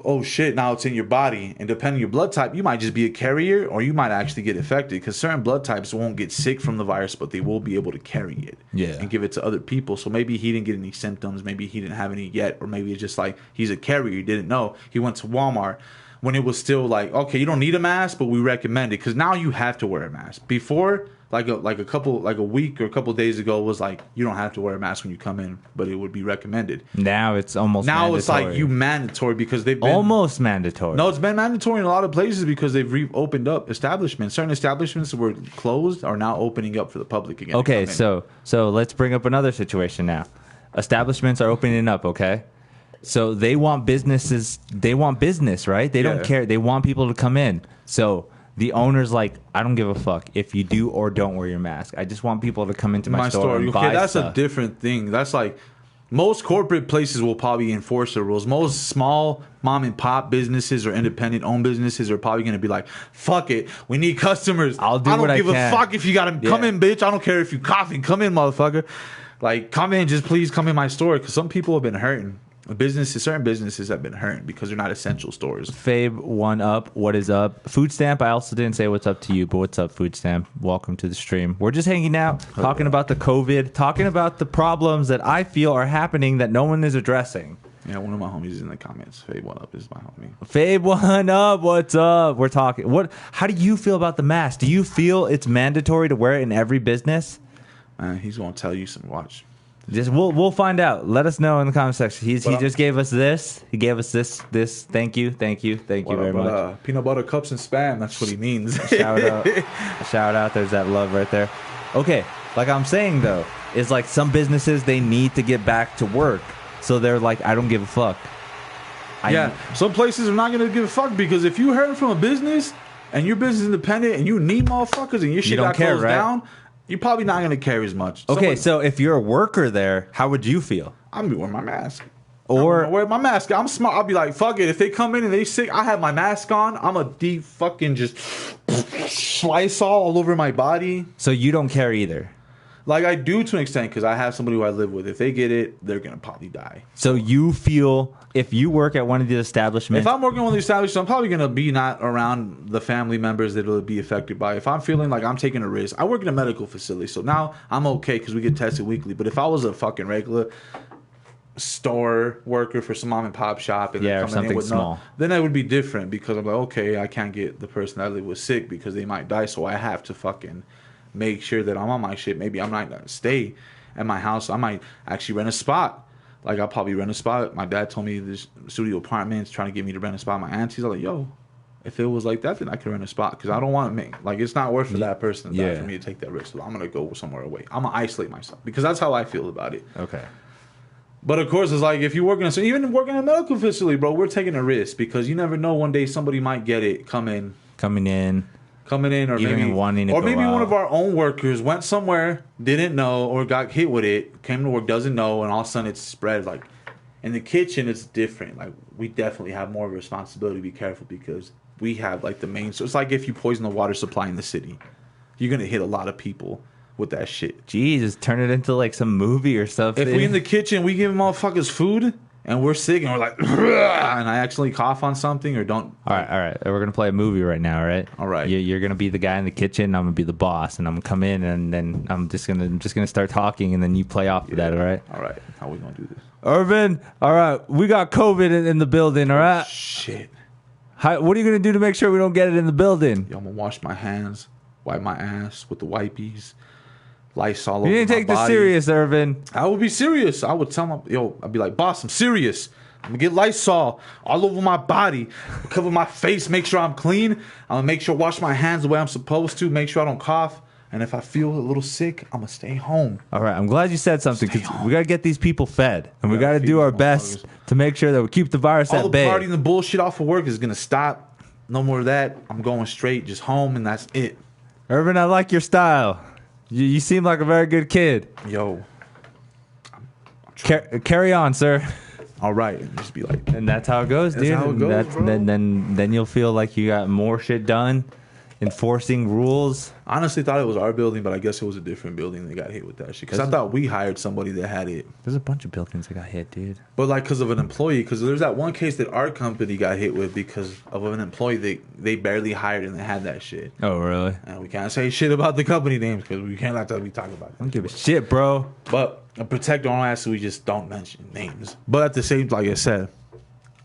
Oh shit, now it's in your body, and depending on your blood type, you might just be a carrier, or you might actually get affected, because certain blood types won't get sick from the virus, but they will be able to carry it and give it to other people. So maybe he didn't get any symptoms, maybe he didn't have any yet, or maybe it's just like he's a carrier, he didn't know. He went to Walmart when it was still like, okay, you don't need a mask, but we recommend it, because now you have to wear a mask. Before, like a week or a couple days ago, was like, you don't have to wear a mask when you come in, but it would be recommended.
Now it's almost mandatory.
It's like mandatory, because they've been
almost mandatory.
No, it's been mandatory in a lot of places, because they've opened up establishments. Certain establishments that were closed are now opening up for the public again.
Okay, so let's bring up another situation now. Establishments are opening up, okay? So they want business, right? They don't care. They want people to come in. So the owner's like, I don't give a fuck if you do or don't wear your mask. I just want people to come into my store and buy
that's
stuff.
a different thing. That's like, most corporate places will probably enforce the rules. Most small mom and pop businesses or independent owned businesses are probably going to be like, fuck it, we need customers.
I don't give
a fuck if you got to come in, bitch. I don't care if you coughing. Come in, motherfucker. Like, come in, just please come in my store, because some people have been hurting. Certain businesses have been hurting because they're not essential stores.
Fabe, one up. What is up? Food Stamp, I also didn't say what's up to you, but what's up, Food Stamp? Welcome to the stream. We're just hanging out, talking about the COVID, talking about the problems that I feel are happening that no one is addressing.
Yeah, one of my homies is in the comments. Fabe, one up is my homie.
Fabe, one up. What's up? We're talking. How do you feel about the mask? Do you feel it's mandatory to wear it in every business?
He's going to tell you some. Watch.
Just we'll find out. Let us know in the comment section. He just gave us this. He gave us this. Thank you very much.
Peanut butter cups and spam. That's what he means.
Shout out. There's that love right there. Okay, like I'm saying though, is like some businesses, they need to get back to work, so they're like, I don't give a fuck.
Some places are not gonna give a fuck, because if you heard from a business and your business is independent and you need motherfuckers and your shit got closed down, you're probably not going to care as much.
Okay, so if you're a worker there, how would you feel?
I'm wearing my mask.
Or
I'm wearing my mask. I'm smart. I'll be like, fuck it. If they come in and they sick, I have my mask on. I'm a deep fucking just slice all over my body.
So you don't care either?
Like, I do to an extent, because I have somebody who I live with. If they get it, they're going to probably die.
So you feel, if you work at one of the establishments...
If I'm working at one of the establishments, I'm probably going to be not around the family members that will be affected by it. If I'm feeling like I'm taking a risk... I work in a medical facility, so now I'm okay because we get tested weekly. But if I was a fucking regular store worker for some mom and pop shop... and
or something small.
Then that would be different, because I'm like, okay, I can't get the person I live with sick because they might die, so I have to fucking... make sure that I'm on my shit. Maybe I'm not gonna stay at my house. I might actually rent a spot. Like, I'll probably rent a spot. My dad told me this studio apartment's trying to get me to rent a spot. My aunties are like, yo, if it was like that, then I could rent a spot, because I don't want to make, like, it's not worth for that person to die for me to take that risk. So I'm gonna go somewhere away. I'm gonna isolate myself, because that's how I feel about it.
Okay.
But of course, it's like, if you're working, even working in a medical facility, bro, we're taking a risk, because you never know, one day somebody might get it coming in. coming in, or
Even
maybe
wanting to go
maybe one
out.
of our own workers went somewhere, didn't know, or got hit with it, came to work, doesn't know, and all of a sudden it's spread. Like in the kitchen, it's different. Like we definitely have more of a responsibility to be careful because we have like the main. So it's like if you poison the water supply in the city, you're gonna hit a lot of people with that shit.
Jesus, turn it into like some movie or something.
If we in the kitchen, we give motherfuckers food. And we're sick, and we're like, and I actually cough on something, or don't.
All right. We're gonna play a movie right now, right?
All right.
You're gonna be the guy in the kitchen. I'm gonna be the boss, and I'm gonna come in, and then I'm just gonna start talking, and then you play off of that, all right?
All right. How we gonna do this?
Irvin, all right, we got COVID in the building, all right?
Shit.
What are you gonna do to make sure we don't get it in the building?
Yo, I'm gonna wash my hands, wipe my ass with the wipies, Lysol over
You didn't
my
take this
body.
serious, Irvin.
I would be serious. I would tell him, I'd be like, boss, I'm serious. I'm gonna get Lysol all over my body, cover my face, make sure I'm clean. I'm gonna make sure wash my hands the way I'm supposed to, make sure I don't cough. And if I feel a little sick, I'm gonna stay home.
All right, I'm glad you said something because we gotta get these people fed, and we
gotta
gotta
feed
do our
these
best
motherfuckers.
to make sure that we keep the virus
All
at
the
bay.
partying and bullshit off of work is gonna stop. No more of that. I'm going straight, just home, and that's it.
Irvin, I like your style. You seem like a very good kid.
Yo.
Carry on, sir.
All right. And just be like,
And that's how it goes,
That's
dude.
how it
And
goes, bro.
Then you'll feel like you got more shit done, enforcing rules.
honestly thought it was our building, but I guess it was a different building that got hit with that shit. Because I thought we hired somebody that had it.
There's a bunch of buildings that got hit, dude.
But like because of an employee, because there's that one case that our company got hit with because of an employee they barely hired and they had that shit.
Oh, really?
And we can't say shit about the company names because we can't let that be talking about
I don't
it.
give a shit, bro.
But to protect our own ass, we just don't mention names. But at the same, like I said,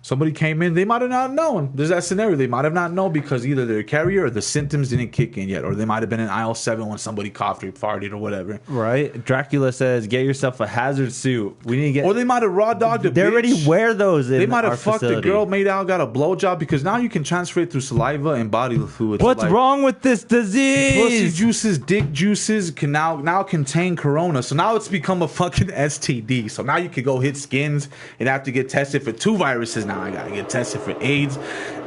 somebody came in, they might have not known. There's that scenario. They might have not known because either they're a carrier or the symptoms didn't kick in yet. Or they might have been in aisle 7 when somebody coughed or farted or whatever.
Right? Dracula says, get yourself a hazard suit. We need to get...
Or they might have raw dogged a
They
bitch.
already wear those in
They might
our
have fucked
facility.
a girl, made out, got a blowjob because now you can transfer it through saliva and body fluids.
What's
Like,
wrong with this
Pussy
disease?
juices, dick juices can now contain corona. So now it's become a fucking STD. So now you can go hit skins and have to get tested for 2 viruses. Now I gotta get tested for AIDS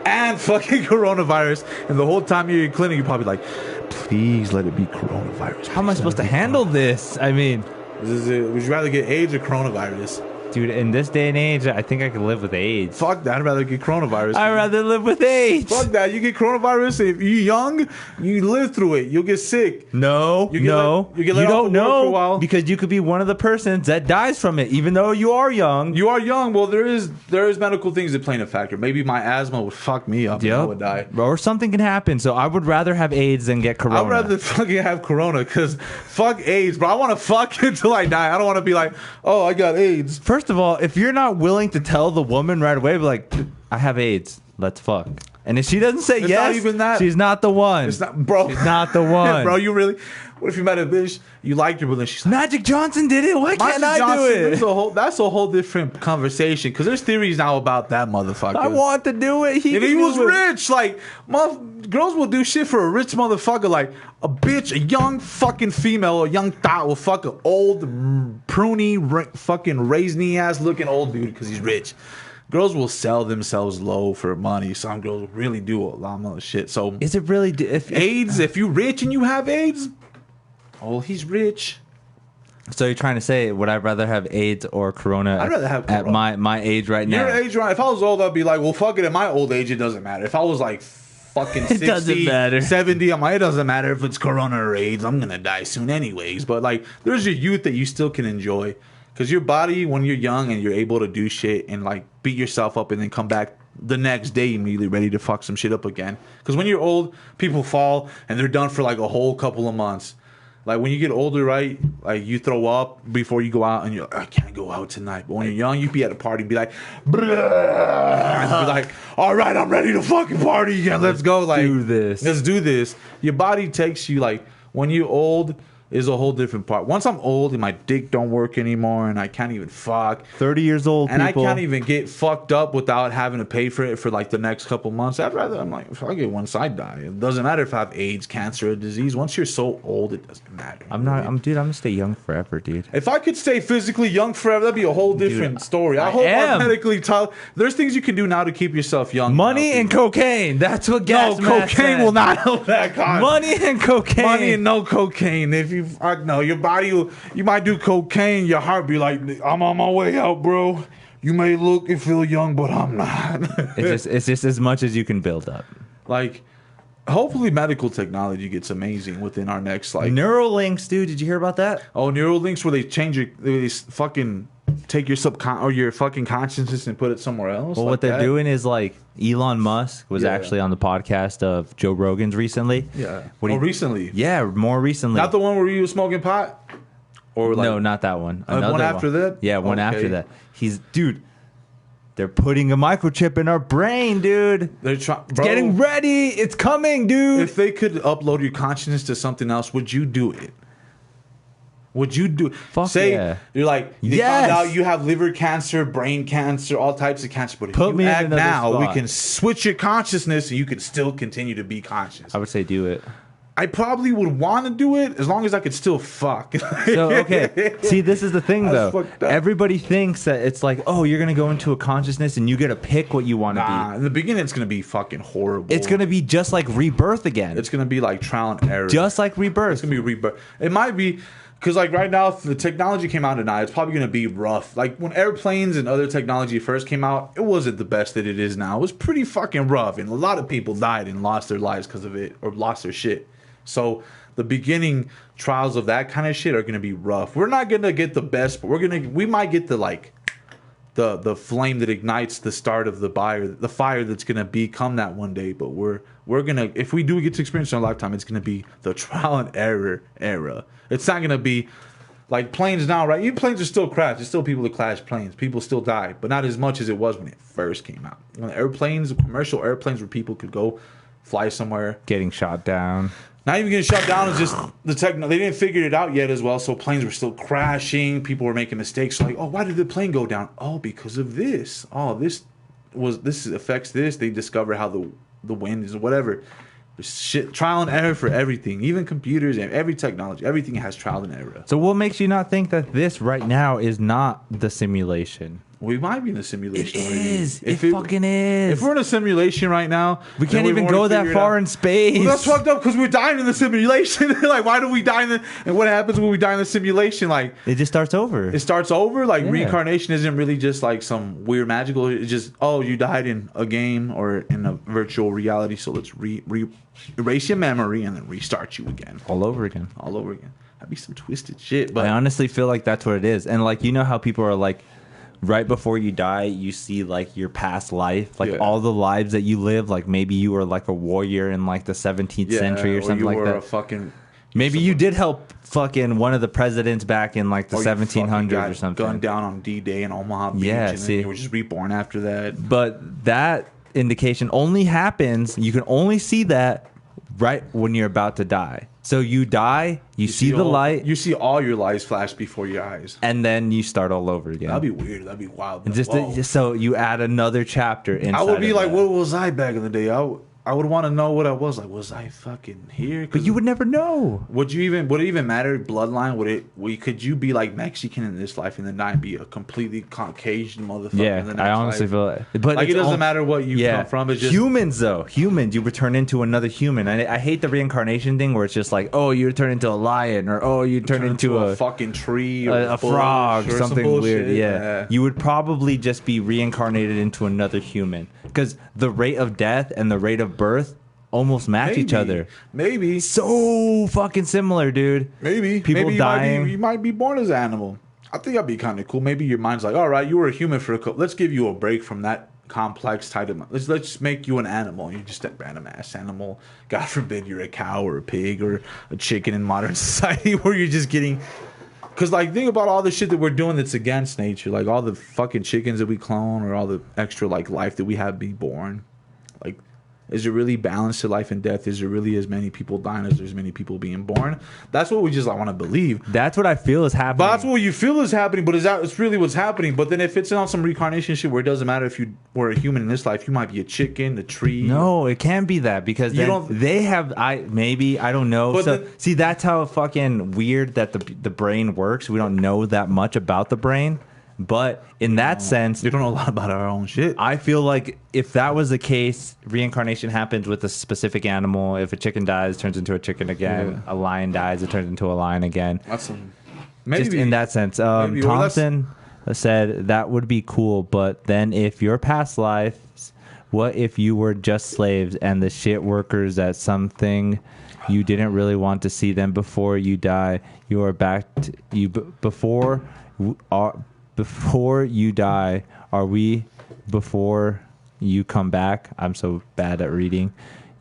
and fucking coronavirus. And the whole time you're in clinic, you're probably like, please let it be coronavirus.
How am I supposed to handle this? I mean,
Would you rather get AIDS or coronavirus?
dude, in this day and age, I think I could live with AIDS.
Fuck that. I'd rather get coronavirus.
I'd rather live with AIDS.
Fuck that. You get coronavirus. If you're young, you live through it. You'll get sick.
No,
You get
no,
let- you get let off
don't
of work for a
know
while.
because you could be one of the persons that dies from it, even though you are young.
You are young. Well, there is medical things that play in a factor. Maybe my asthma would fuck me up and I would die.
Or something can happen. So I would rather have AIDS than get corona.
I'd rather fucking have corona because fuck AIDS, bro. I want to fuck until I die. I don't want to be like, oh, I got AIDS.
First of all, if you're not willing to tell the woman right away, be like, I have AIDS, let's fuck. And if she doesn't say
It's
yes,
not even that.
she's not the one.
It's not, bro.
She's not the one.
Bro, you really? What if you met a bitch, you liked her, but then she's like,
Magic Johnson did it. Why can't
Magic
I
Johnson,
do it?
That's a whole different conversation because there's theories now about that motherfucker.
I want to do it.
And
can
he
do
was
it.
rich. Like, girls will do shit for a rich motherfucker. Like, a bitch, a young fucking female, a young thought will fuck an old, pruny, fucking raisiny ass looking old dude because he's rich. Girls will sell themselves low for money. Some girls really do a lot of shit. So,
Is it really?
AIDS, if you rich and you have AIDS, oh, he's rich.
So you're trying to say, would I rather have AIDS or corona?
I'd rather have
at
corona.
my age right now.
Your age, right? If I was old, I'd be like, well, fuck it. At my old age, it doesn't matter. If I was like fucking 60,
doesn't matter.
70, I'm like, it doesn't matter if it's corona or AIDS. I'm going to die soon anyways. But like, there's your youth that you still can enjoy. Because your body, when you're young and you're able to do shit and like beat yourself up and then come back the next day immediately ready to fuck some shit up again. Because when you're old, people fall and they're done for like a whole couple of months. Like when you get older, right? Like you throw up before you go out and you're like, I can't go out tonight. But when you're young, you be at a party and be like, and be like, all right, I'm ready to fucking party again. Let's go. Like,
do this.
Let's do this. Your body takes you like when you're old. is a whole different part. Once I'm old and my dick don't work anymore and I can't even fuck.
30 years old,
and
people.
I can't even get fucked up without having to pay for it for like the next couple months. I'd rather, I'm like, fuck it once I die. It doesn't matter if I have AIDS, cancer, or disease. Once you're so old, it doesn't matter.
I'm gonna stay young forever, dude.
If I could stay physically young forever, that'd be a whole different story. I hope I'm medically there's things you can do now to keep yourself young.
Money and cocaine. That's what gas mask
cocaine
said.
will not help that. God.
Money and cocaine.
Money and no cocaine. If you no, your body will, you might do cocaine, your heart be like, I'm on my way out, bro. You may look and feel young, but I'm not.
It's just as much as you can build up.
Like, hopefully medical technology gets amazing within our next, like...
Neuralinks, dude. Did you hear about that?
Oh, Neuralinks, where they change they fucking take your your fucking consciousness and put it somewhere else?
Well,
like
what they're
that?
doing is, like, Elon Musk was actually on the podcast of Joe Rogan's recently.
Yeah.
Recently?
Recently?
Yeah, more recently.
Not the one where you were smoking pot? Or like,
no, not that one. Another
one after that?
Yeah, one after that. Dude, they're putting a microchip in our brain, dude.
They're
It's getting ready. It's coming, dude.
If they could upload your consciousness to something else, would you do it? Would you do it?
Fuck
Say
yeah.
You're like, they found out you have liver cancer, brain cancer, all types of cancer. But if
Put
you
me in
act
another
now, we
spot.
can switch your consciousness and you can still continue to be conscious.
I would say do it.
I probably would want to do it as long as I could still fuck.
So, okay. See, this is the thing,
That's
though.
fucked up.
Everybody thinks that it's like, oh, you're going to go into a consciousness and you get to pick what you want to be.
In the beginning, it's going to be fucking horrible.
It's going to be just like rebirth again.
It's going to be like trial and error.
Just like rebirth.
It's going to be rebirth. It might be... Because, like, right now, if the technology came out tonight, it's probably going to be rough. Like, when airplanes and other technology first came out, it wasn't the best that it is now. It was pretty fucking rough. And a lot of people died and lost their lives because of it. Or lost their shit. So, the beginning trials of that kind of shit are going to be rough. We're not going to get the best, but we might get the, like... The flame that ignites the start of the fire that's going to become that one day. But we're going to... If we do get to experience in our lifetime, it's going to be the trial and error era. It's not going to be like planes now, right? Even planes are still crash. There's still people that crash planes. People still die, but not as much as it was when it first came out. When airplanes, commercial airplanes where people could go fly somewhere.
Getting shot down.
Not even getting shot down. It's just the they didn't figure it out yet as well. So planes were still crashing. People were making mistakes. So like, oh, why did the plane go down? Oh, because of this. Oh, this affects this. They discover how the wind is or whatever. There's shit, trial and error for everything, even computers and every technology. Everything has trial and error.
So what makes you not think that this right now is not the simulation?
We might be in a simulation.
It is. It fucking is.
If we're in a simulation right now,
we can't even go that far in space.
Well, that's fucked up because we're dying in the simulation. Like, why do we die and what happens when we die in the simulation? Like,
it just starts over.
It starts over. Like, reincarnation isn't really just like some weird magical. It's just, oh, you died in a game or in a virtual reality. So let's erase your memory and then restart you again.
All over again.
All over again. That'd be some twisted shit. But
I honestly feel like that's what it is. And like, you know how people are like, right before you die, you see like your past life, like all the lives that you live. Like maybe you were like a warrior in like the 17th century or something like that.
A fucking,
maybe you did help fucking one of the presidents back in like the 1700s or something.
Gunned down on D-Day in Omaha Beach.
Yeah,
and then you were just reborn after that.
But that indication only happens. You can only see that right when you're about to die. So you die, you see the light.
You see all your lives flash before your eyes.
And then you start all over again.
That'd be weird. That'd be wild.
Just so you add another chapter inside.
I would be like,
that.
what was I back in the day? I would want to know what I was like. Was I fucking here?
But you would never know.
Would it even matter? Bloodline? Could you be like Mexican in this life and then not be a completely Caucasian motherfucker?
Yeah,
in the next
I honestly
life?
feel it. But
like it doesn't matter what you come from. It's just
humans, though. Humans, you return into another human. I hate the reincarnation thing where it's just like, oh, you turn into a lion, or oh, you turn into a
fucking tree, or
a frog,
or
something
some
weird. Yeah, you would probably just be reincarnated into another human because the rate of death and the rate of birth almost match each other.
Maybe.
So fucking similar, dude.
Maybe.
People dying.
You might be born as an animal. I think that'd be kind of cool. Maybe your mind's like, all right, you were a human for a couple. Let's give you a break from that complex type of. Let's make you an animal. You're just a random ass animal. God forbid you're a cow or a pig or a chicken in modern society where you're just getting. Because, like, think about all the shit that we're doing that's against nature. Like, all the fucking chickens that we clone or all the extra, like, life that we have be born. Like, Is it really balanced to life and death? Is there really as many people dying as there's many people being born? That's what we just want to believe.
That's what I feel is happening.
But that's what you feel is happening, but it's really what's happening. But then if it's on some reincarnation shit where it doesn't matter if you were a human in this life, you might be a chicken, a tree.
No, it can't be that because
You
then
don't-
they have I don't know.
But
So
the-
see, that's how fucking weird that the brain works. We don't know that much about the brain, but in that sense,
You don't know a lot about our own shit.
I feel like if that was the case, reincarnation happens with a specific animal. If a chicken dies, it turns into a chicken again.
Yeah.
A lion dies, it turns into a lion again.
That's maybe
Just in that sense.
maybe, or that's-
Thompson said that would be cool, but then if your past lives, what if you were just slaves and the shit workers at something you didn't really want to see them before you die? You are back to, before you die. Are we before you come back? I'm so bad at reading.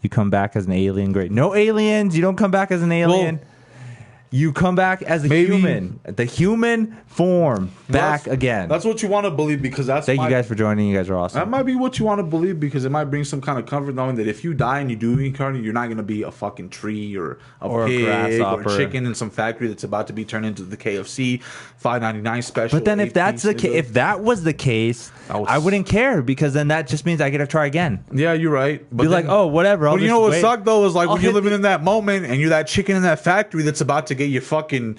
You come back as an alien. Great. No aliens. You don't come back as an alien.
Well,
you come back as a
maybe-
human. The human form. Back
That's-
again.
That's what you want to believe because that's
Thank you guys for joining. You guys are awesome.
That might be what you want to believe because it might bring some kind of comfort knowing that if you die and you do reincarnate, you're not going to be a fucking tree or a
a
pig or
grasshopper.
a chicken in some factory that's about to be turned into the KFC $5.99 special.
But then if that's the if that was the case,
That was-
I wouldn't care because then that just means I get to try again.
yeah, you're right. But
Be like, oh, whatever.
But you know what
wait.
sucked though is like
I'll
when you're
hit
living
the-
in that moment and you're that chicken in that factory that's about to get your fucking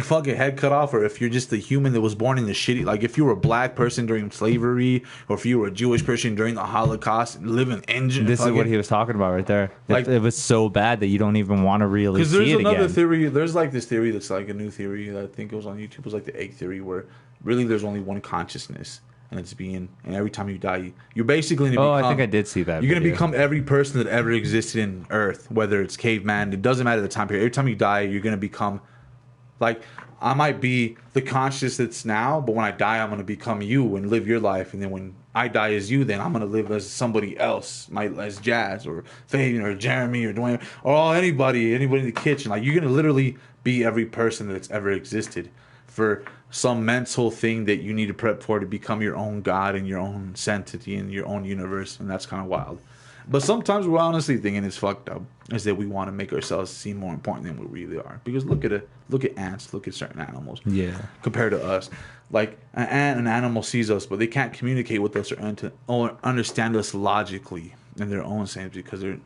fucking head cut off, or if you're just the human that was born in the shitty, like if you were a black person during slavery, or if you were a Jewish person during the Holocaust, living engine.
This is what he was talking about right there.
Like-
It was so bad that you don't even want to really
Because
see
there's
it
another
again.
theory. There's like this theory that's like a new theory that I think it was on YouTube. It was like the egg theory, where really there's only one consciousness, and it's being. And every time you die, you're basically gonna become.
I think I did see that.
You're gonna
video.
become every person that ever existed in Earth, whether it's caveman. It doesn't matter the time period. Every time you die, you're gonna become. Like I might be the conscious that's now, but when I die, I'm gonna become you and live your life. And then when I die as you, then I'm gonna live as somebody else, as Jazz or Fabian or Jeremy or Dwayne or anybody in the kitchen. Like you're gonna literally be every person that's ever existed for some mental thing that you need to prep for to become your own God and your own entity in your own universe, and that's kind of wild. But sometimes we're honestly thinking it's fucked up, is that we want to make ourselves seem more important than we really are. Because look at ants, look at certain animals.
Yeah.
Compared to us, like an animal sees us, but they can't communicate with us or understand us logically in their own sense because they're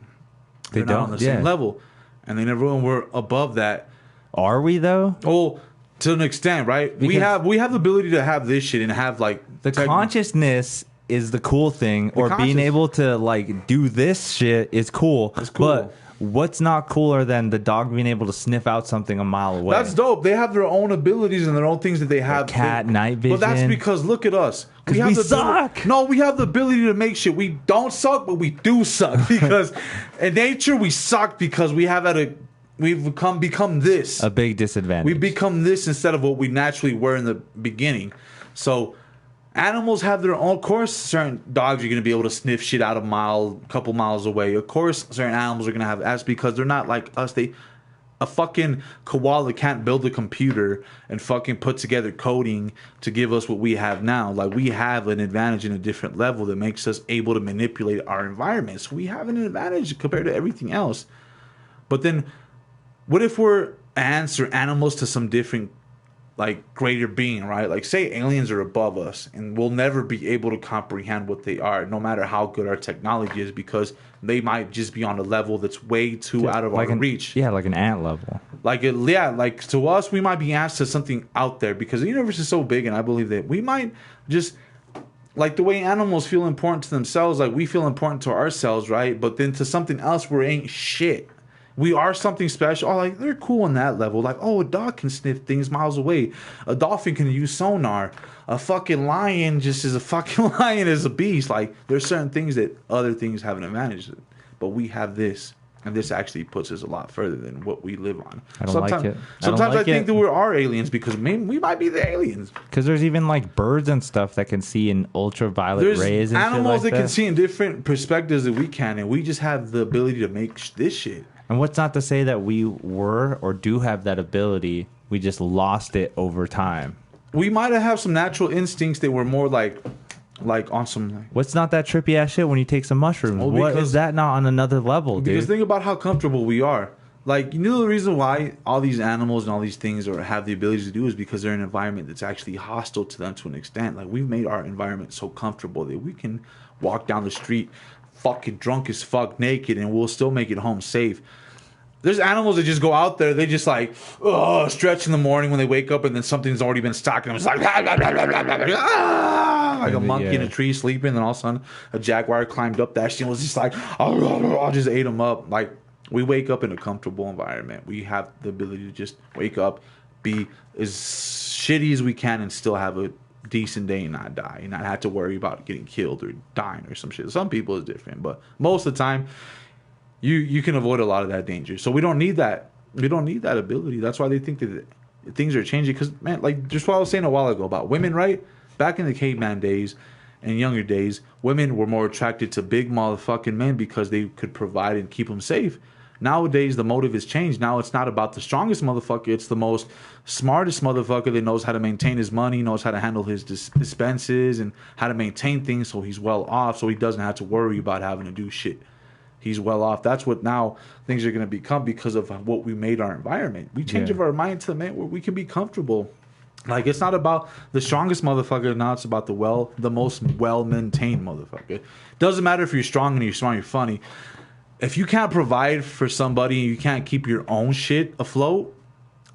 not
don't,
on the same
yeah.
level, and then everyone we're above that.
Are we though?
Oh, to an extent, right? we
Because-
have the ability to have this shit and have like
The consciousness is the cool thing, or being
conscious-
able to like do this shit is cool.
It's cool.
But what's not cooler than the dog being able to sniff out something a mile away?
That's dope. They have their own abilities and their own things that they have.
cat, night
But that's
vision.
because look at us.
'Cause
have
we
the ability-
suck.
No, we have the ability to make shit. We don't suck, but we do suck because in nature we suck because we've become this.
a big disadvantage.
We become this instead of what we naturally were in the beginning. So animals have their own. Of course, certain dogs are going to be able to sniff shit out a couple miles away. Of course, certain animals are going to have. That's because they're not like us. A fucking koala can't build a computer and fucking put together coding to give us what we have now. Like we have an advantage in a different level that makes us able to manipulate our environment. So we have an advantage compared to everything else. But then, what if we're ants or animals to some different, like, greater being, right? Like, say aliens are above us and we'll never be able to comprehend what they are, no matter how good our technology is, because they might just be on a level that's way too out of our reach.
Yeah, like an ant level.
Like to us, we might be asked to something out there because the universe is so big, and I believe that we might just, like the way animals feel important to themselves, like we feel important to ourselves, right? But then to something else, we ain't shit. We are something special. Oh, like they're cool on that level. Like, oh, a dog can sniff things miles away. A dolphin can use sonar. A fucking lion just is a fucking lion is a beast. Like, there's certain things that other things have an advantage of. But we have this. And this actually puts us a lot further than what we live on.
I don't like it.
Sometimes I think that we are aliens because maybe we might be the aliens.
Because there's even like birds and stuff that can see in ultraviolet
There's
rays and
animals
shit like
that can see in different perspectives that we can, and we just have the ability to make this shit.
And what's not to say that we were or do have that ability, we just lost it over time.
We might have some natural instincts that were more like like on some. Like,
What's not that trippy ass shit when you take some mushrooms?
Well,
What
because-
is that not on another level, dude?
Because think about how comfortable we are. Like, you know, the reason why all these animals and all these things have the ability to do is because they're in an environment that's actually hostile to them to an extent. Like, we've made our environment so comfortable that we can walk down the street fucking drunk as fuck, naked, and we'll still make it home safe. There's animals that just go out there, they just like, stretch in the morning when they wake up, and then something's already been stalking them. It's like, like a monkey in a tree sleeping, and then all of a sudden a jaguar climbed up that shit and was just like, just ate them up. Like, we wake up in a comfortable environment. We have the ability to just wake up, be as shitty as we can, and still have a decent day and not die, and not have to worry about getting killed or dying or some shit. Some people is different, but most of the time, you can avoid a lot of that danger. So we don't need that. We don't need that ability. That's why they think that things are changing. Because, man, like just what I was saying a while ago about women, right? Back in the caveman days and younger days, women were more attracted to big motherfucking men because they could provide and keep them safe. Nowadays, the motive has changed. Now it's not about the strongest motherfucker. It's the most smartest motherfucker that knows how to maintain his money, knows how to handle his expenses, and how to maintain things so he's well off, so he doesn't have to worry about having to do shit. He's well off. That's what now things are going to become because of what we made our environment. We changed our mind to the man where we can be comfortable. Like, it's not about the strongest motherfucker. Now it's about the most well-maintained motherfucker. Doesn't matter if you're strong and you're smart, you're funny. If you can't provide for somebody and you can't keep your own shit afloat,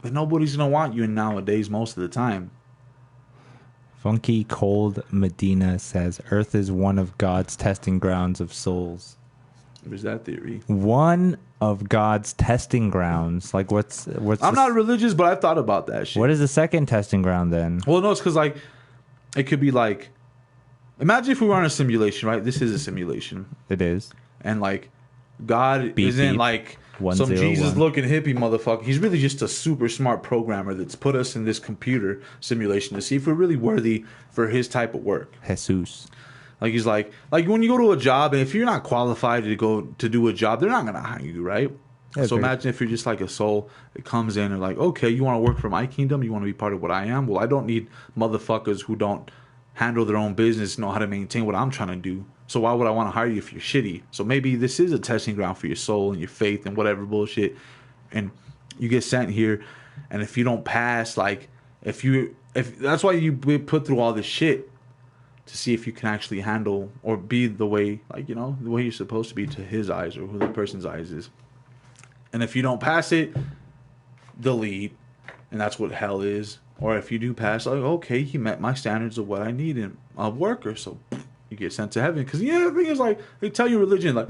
then nobody's going to want you nowadays most of the time.
Funky Cold Medina says, Earth is one of God's testing grounds of souls.
There's that theory.
One of God's testing grounds. Like, what's?
I'm not religious, but I've thought about that shit.
What is the second testing ground then?
Well, no, it's because, like, it could be like, imagine if we were on a simulation, right? This is a simulation.
It is.
And, like, God
Beep,
isn't
beep.
like
101.
some Jesus-looking hippie motherfucker. He's really just a super smart programmer that's put us in this computer simulation to see if we're really worthy for his type of work.
Jesus.
Like, he's like when you go to a job, and if you're not qualified to go to do a job, they're not going to hire you, right?
Yeah,
so imagine if you're just like a soul that comes in and like, okay, you want to work for my kingdom? You want to be part of what I am? Well, I don't need motherfuckers who don't handle their own business, know how to maintain what I'm trying to do. So why would I want to hire you if you're shitty? So maybe this is a testing ground for your soul and your faith and whatever bullshit. And you get sent here, and if you don't pass, like, if that's why you put through all this shit, to see if you can actually handle or be the way, like, you know, the way you're supposed to be to his eyes or who the person's eyes is. And if you don't pass it, delete. And that's what hell is. Or if you do pass, like, okay, he met my standards of what I need in a worker, so you get sent to heaven. Because, yeah, the thing is, like, they tell you religion, like,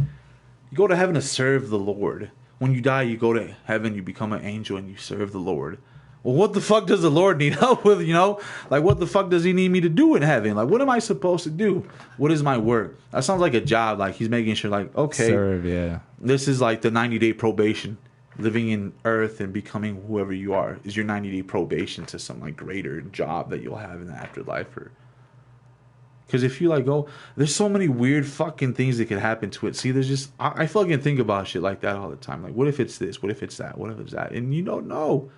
you go to heaven to serve the Lord. When you die, you go to heaven, you become an angel, and you serve the Lord. Well, what the fuck does the Lord need help with, you know? Like, what the fuck does he need me to do in heaven? Like, what am I supposed to do? What is my work? That sounds like a job. Like, he's making sure, like, okay,
Serve, yeah.
this is like the 90-day probation. Living in earth and becoming whoever you are is your 90-day probation to some, like, greater job that you'll have in the afterlife. Or because if you, like, oh, there's so many weird fucking things that could happen to it. See, there's just, I fucking think about shit like that all the time. Like, what if it's this? What if it's that? What if it's that? And you don't know.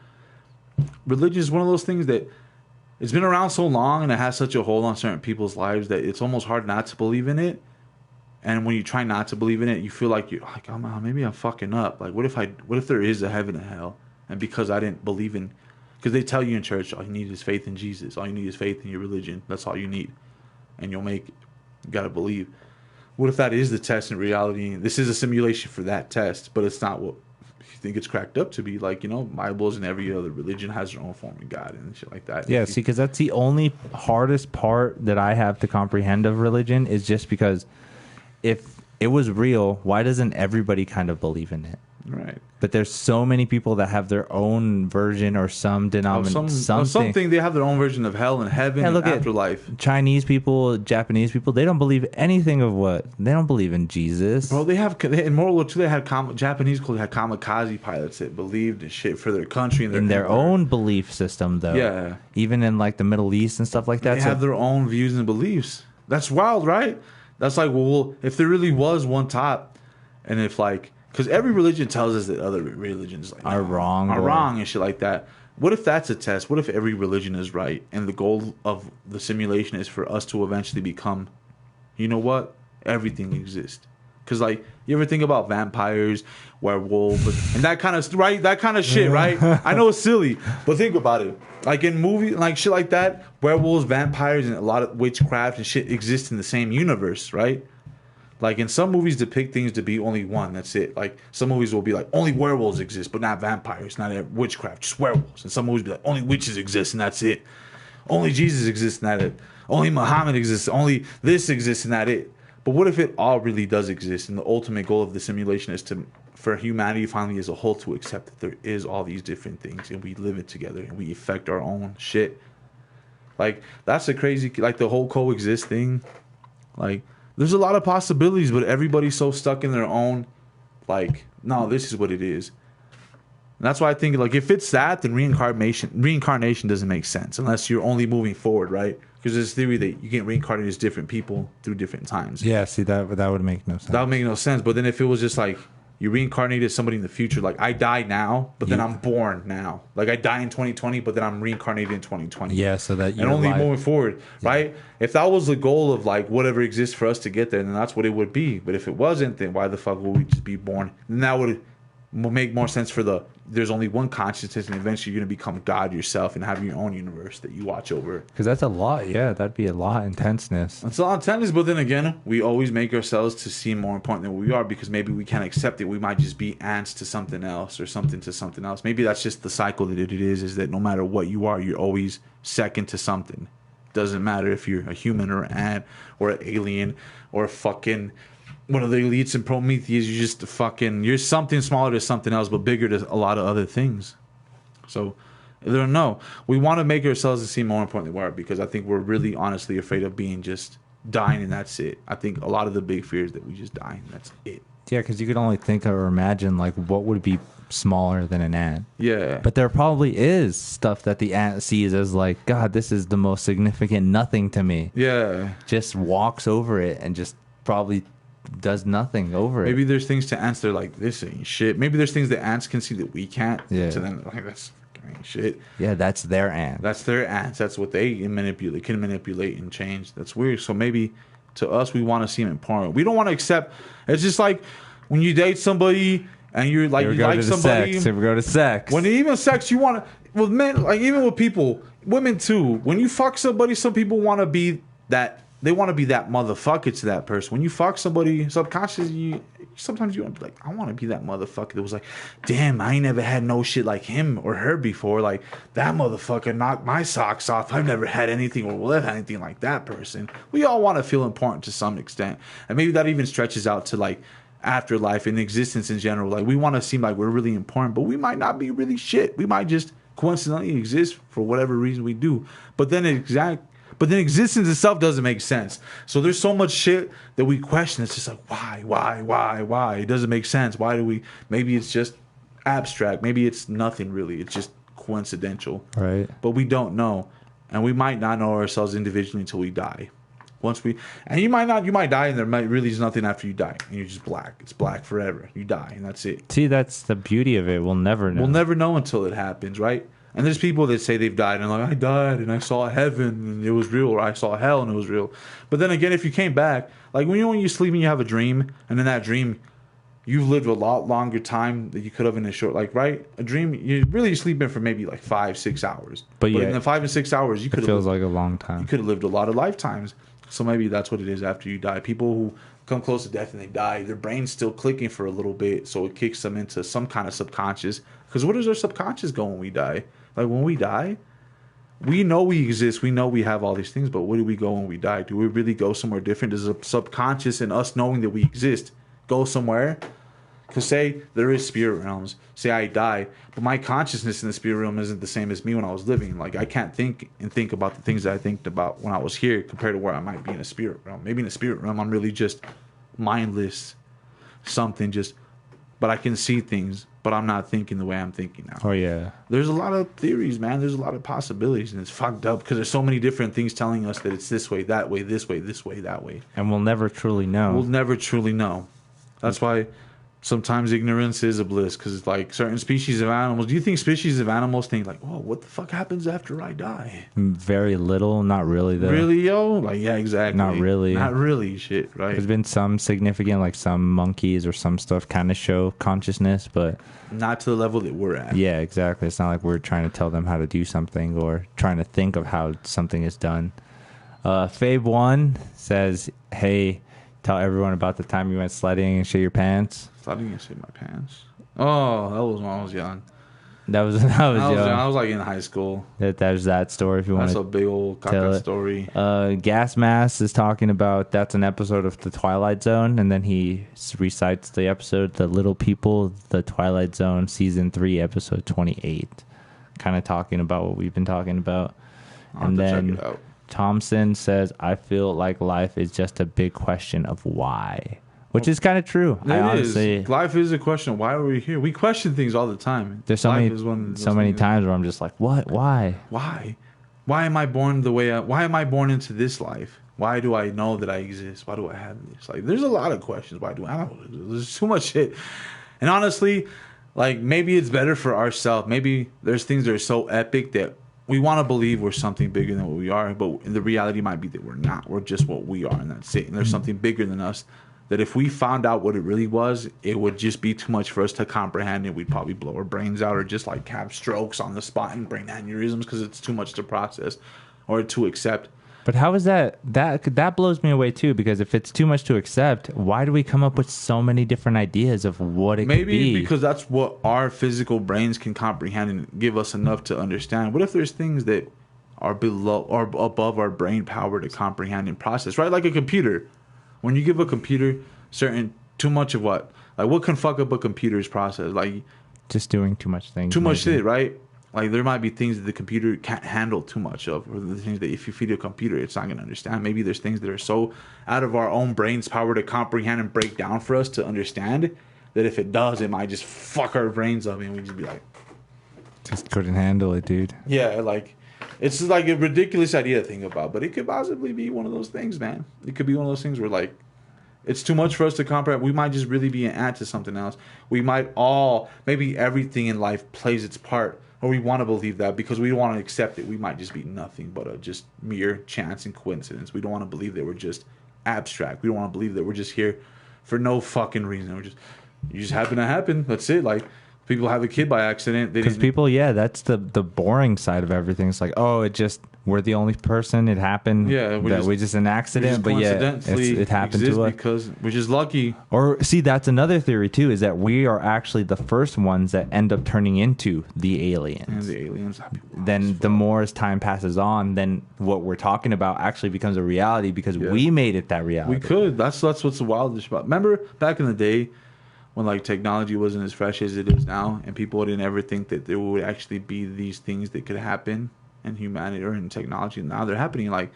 Religion is one of those things that it's been around so long and it has such a hold on certain people's lives that it's almost hard not to believe in it. And when you try not to believe in it, you feel like you're like, oh, maybe I'm fucking up. Like, what if there is a heaven and hell? And because I didn't believe in, because they tell you in church, all you need is faith in Jesus. All you need is faith in your religion. That's all you need. And you'll make it. You got to believe. What if that is the test in reality? This is a simulation for that test, but it's not what you think it's cracked up to be. Like, you know, Bibles and every other religion has their own form of God and shit like that.
Yeah, see, because that's the only hardest part that I have to comprehend of religion is just because if it was real, why doesn't everybody kind of believe in it?
Right.
But there's so many people that have their own version or some denomination.
Something. They have their own version of hell and heaven and afterlife.
Chinese people, Japanese people, they don't believe anything of what? They don't believe in Jesus.
Bro, in World War II, they had Japanese people had kamikaze pilots that believed in shit for their country. And
in their own belief system, though.
Yeah.
Even in, like, the Middle East and stuff like that.
They have their own views and beliefs. That's wild, right? That's like, well, if there really was one top, and if, like, Because every religion tells us that other religions like
Are wrong
are
or-
wrong and shit like that. What if that's a test? What if every religion is right and the goal of the simulation is for us to eventually become, you know what? Everything exists. Because, like, you ever think about vampires, werewolves, and that kind of, right? That kind of shit, right? I know it's silly, but think about it. Like, in movies, like, shit like that, werewolves, vampires, and a lot of witchcraft and shit exist in the same universe, right? Like, in some movies depict things to be only one, that's it. Like, some movies will be like, only werewolves exist, but not vampires, not witchcraft, just werewolves. And some movies will be like, only witches exist, and that's it. Only Jesus exists, and that's it. Only Muhammad exists, only this exists, and that's it. But what if it all really does exist, and the ultimate goal of the simulation is for humanity finally as a whole to accept that there is all these different things, and we live it together, and we affect our own shit. Like, that's a crazy, like, the whole coexist thing. Like, there's a lot of possibilities, but everybody's so stuck in their own, like, no, this is what it is. And that's why I think, like, if it's that, then reincarnation doesn't make sense unless you're only moving forward, right? Because there's theory that you get reincarnated as different people through different times.
Yeah, see, that would make no sense.
That would make no sense. But then if it was just like you reincarnated as somebody in the future, like I die now, but then I'm born now. Like I die in 2020, but then I'm reincarnated in 2020.
Yeah, so that you're
and only
alive.
moving forward, right? If that was the goal of like whatever exists for us to get there, then that's what it would be. But if it wasn't, then why the fuck would we just be born? And that would make more sense for there's only one consciousness, and eventually you're going to become God yourself and have your own universe that you watch over.
Because that's a lot. Yeah, that'd be a lot of intenseness.
It's a lot of tennis, but then again, we always make ourselves to seem more important than we are because maybe we can't accept it. We might just be ants to something else or something to something else. Maybe that's just the cycle that it is that no matter what you are, you're always second to something. Doesn't matter if you're a human or an ant or an alien or a fucking one of the elites in Prometheus. You're just you're something smaller to something else, but bigger to a lot of other things. So, I don't know. We want to make ourselves seem more important than we are because I think we're really honestly afraid of being just dying and that's it. I think a lot of the big fear is that we just die and that's it.
Yeah, because you could only think or imagine like what would be smaller than an ant.
Yeah.
But there probably is stuff that the ant sees as like, God, this is the most significant nothing to me.
Yeah.
Just walks over it and just probably does nothing over it.
Maybe there's things to ants that are like, this ain't shit. Maybe there's things that ants can see that we can't.
Yeah.
So then like that's ain't shit.
Yeah, that's their ant.
That's their ants. That's what they can manipulate and change. That's weird. So maybe to us we want to seem important. We don't want to accept. It's just like when you date somebody and you're like you like somebody.
Here we go to sex.
When even sex, you want to. With men, like even with people, women too. When you fuck somebody, some people want to be that. They want to be that motherfucker to that person. When you fuck somebody, subconsciously, sometimes you want to be like, I want to be that motherfucker that was like, damn, I ain't never had no shit like him or her before. Like, that motherfucker knocked my socks off. I've never had anything or will have had anything like that person. We all want to feel important to some extent. And maybe that even stretches out to like afterlife and existence in general. Like, we want to seem like we're really important, but we might not be really shit. We might just coincidentally exist for whatever reason we do. But then existence itself doesn't make sense. So there's so much shit that we question. It's just like, why? It doesn't make sense. Why do we? Maybe it's just abstract. Maybe it's nothing really. It's just coincidental.
Right.
But we don't know. And we might not know ourselves individually until we die. You might die and there might really is nothing after you die. And you're just black. It's black forever. You die and that's it.
See, that's the beauty of it. We'll never know.
We'll never know until it happens, right? And there's people that say they've died and like, I died and I saw heaven and it was real, or I saw hell and it was real. But then again, if you came back, like when you sleep and you have a dream, and in that dream, you've lived a lot longer time that you could have in a short, like, right? A dream, you're really sleeping for maybe like 5-6 hours. But in the 5 and 6 hours, you could have
feels like a long time.
You could have lived a lot of lifetimes. So maybe that's what it is after you die. People who come close to death and they die, their brain's still clicking for a little bit, so it kicks them into some kind of subconscious. Because where does our subconscious go when we die? Like when we die, we know we exist. We know we have all these things, but where do we go when we die? Do we really go somewhere different? Does the subconscious and us knowing that we exist go somewhere? Because say there is spirit realms. Say I die, but my consciousness in the spirit realm isn't the same as me when I was living. Like I can't think about the things that I think about when I was here compared to where I might be in a spirit realm. Maybe in a spirit realm, I'm really just mindless, but I can see things. But I'm not thinking the way I'm thinking now.
Oh, yeah.
There's a lot of theories, man. There's a lot of possibilities, and it's fucked up because there's so many different things telling us that it's this way, that way, this way, that way.
And we'll never truly know.
We'll never truly know. That's why sometimes ignorance is a bliss, because like certain species of animals, do you think species of animals think like, oh, what the fuck happens after I die?
Very little, not really though.
Really, yo? Like, yeah, exactly.
Not really
Shit, right?
There's been some significant, like some monkeys or some stuff kind of show consciousness, but
not to the level that we're at.
yeah, exactly. It's not like we're trying to tell them how to do something or trying to think of how something is done. Fabe1 says, hey, tell everyone about the time you went sledding and shit your pants.
Sledding and shit my pants? Oh, that was when I was young.
That was young.
I was like in high school.
There's that story if you want to.
That's a big old caca story.
Gas Mask is talking about that's an episode of The Twilight Zone, and then he recites the episode The Little People, The Twilight Zone, Season 3, Episode 28. Kind of talking about what we've been talking about.
I'll have to check it out.
Thompson says, I feel like life is just a big question of why. Which is kind of true.
Honestly, life is a question of why are we here? We question things all the time.
There's so many times where I'm just like, what? Why?
Why am I born why am I born into this life? Why do I know that I exist? Why do I have this? Like, there's a lot of questions. Why do I don't know? There's too much shit. And honestly, like, maybe it's better for ourselves. Maybe there's things that are so epic that we want to believe we're something bigger than what we are, but the reality might be that we're not. We're just what we are, and that's it. And there's something bigger than us that if we found out what it really was, it would just be too much for us to comprehend, and we'd probably blow our brains out or just like have strokes on the spot and brain aneurysms because it's too much to process or to accept.
But how is that blows me away too, because if it's too much to accept, why do we come up with so many different ideas of what it could be?
Maybe because that's what our physical brains can comprehend and give us enough to understand. What if there's things that are below or above our brain power to comprehend and process, right? Like a computer. When you give a computer too much of what? Like, what can fuck up a computer's process? Like,
just doing too much things.
Too much shit, right? Like, there might be things that the computer can't handle too much of, or the things that if you feed a computer, it's not going to understand. Maybe there's things that are so out of our own brain's power to comprehend and break down for us to understand that if it does, it might just fuck our brains up, and we just be like,
just couldn't handle it, dude.
Yeah, like, it's like a ridiculous idea to think about, but it could possibly be one of those things, man. It could be one of those things where, like, it's too much for us to comprehend. We might just really be an ant to something else. We might maybe everything in life plays its part, or we want to believe that because we don't want to accept it. We might just be nothing but a just mere chance and coincidence. We don't want to believe that we're just abstract. We don't want to believe that we're just here for no fucking reason. You just happen to happen. That's it. Like, people have a kid by accident.
Because that's the boring side of everything. It's like, we're the only person. It happened. Yeah, we're just an accident. But yeah, it happened to us
because we're just lucky.
Or see, that's another theory too. Is that we are actually the first ones that end up turning into the aliens.
And the aliens.
Then the more as time passes on, then what we're talking about actually becomes a reality because we made it that reality.
We could. That's what's the wildest about. Remember back in the day, when like technology wasn't as fresh as it is now, and people didn't ever think that there would actually be these things that could happen in humanity or in technology. Now they're happening, like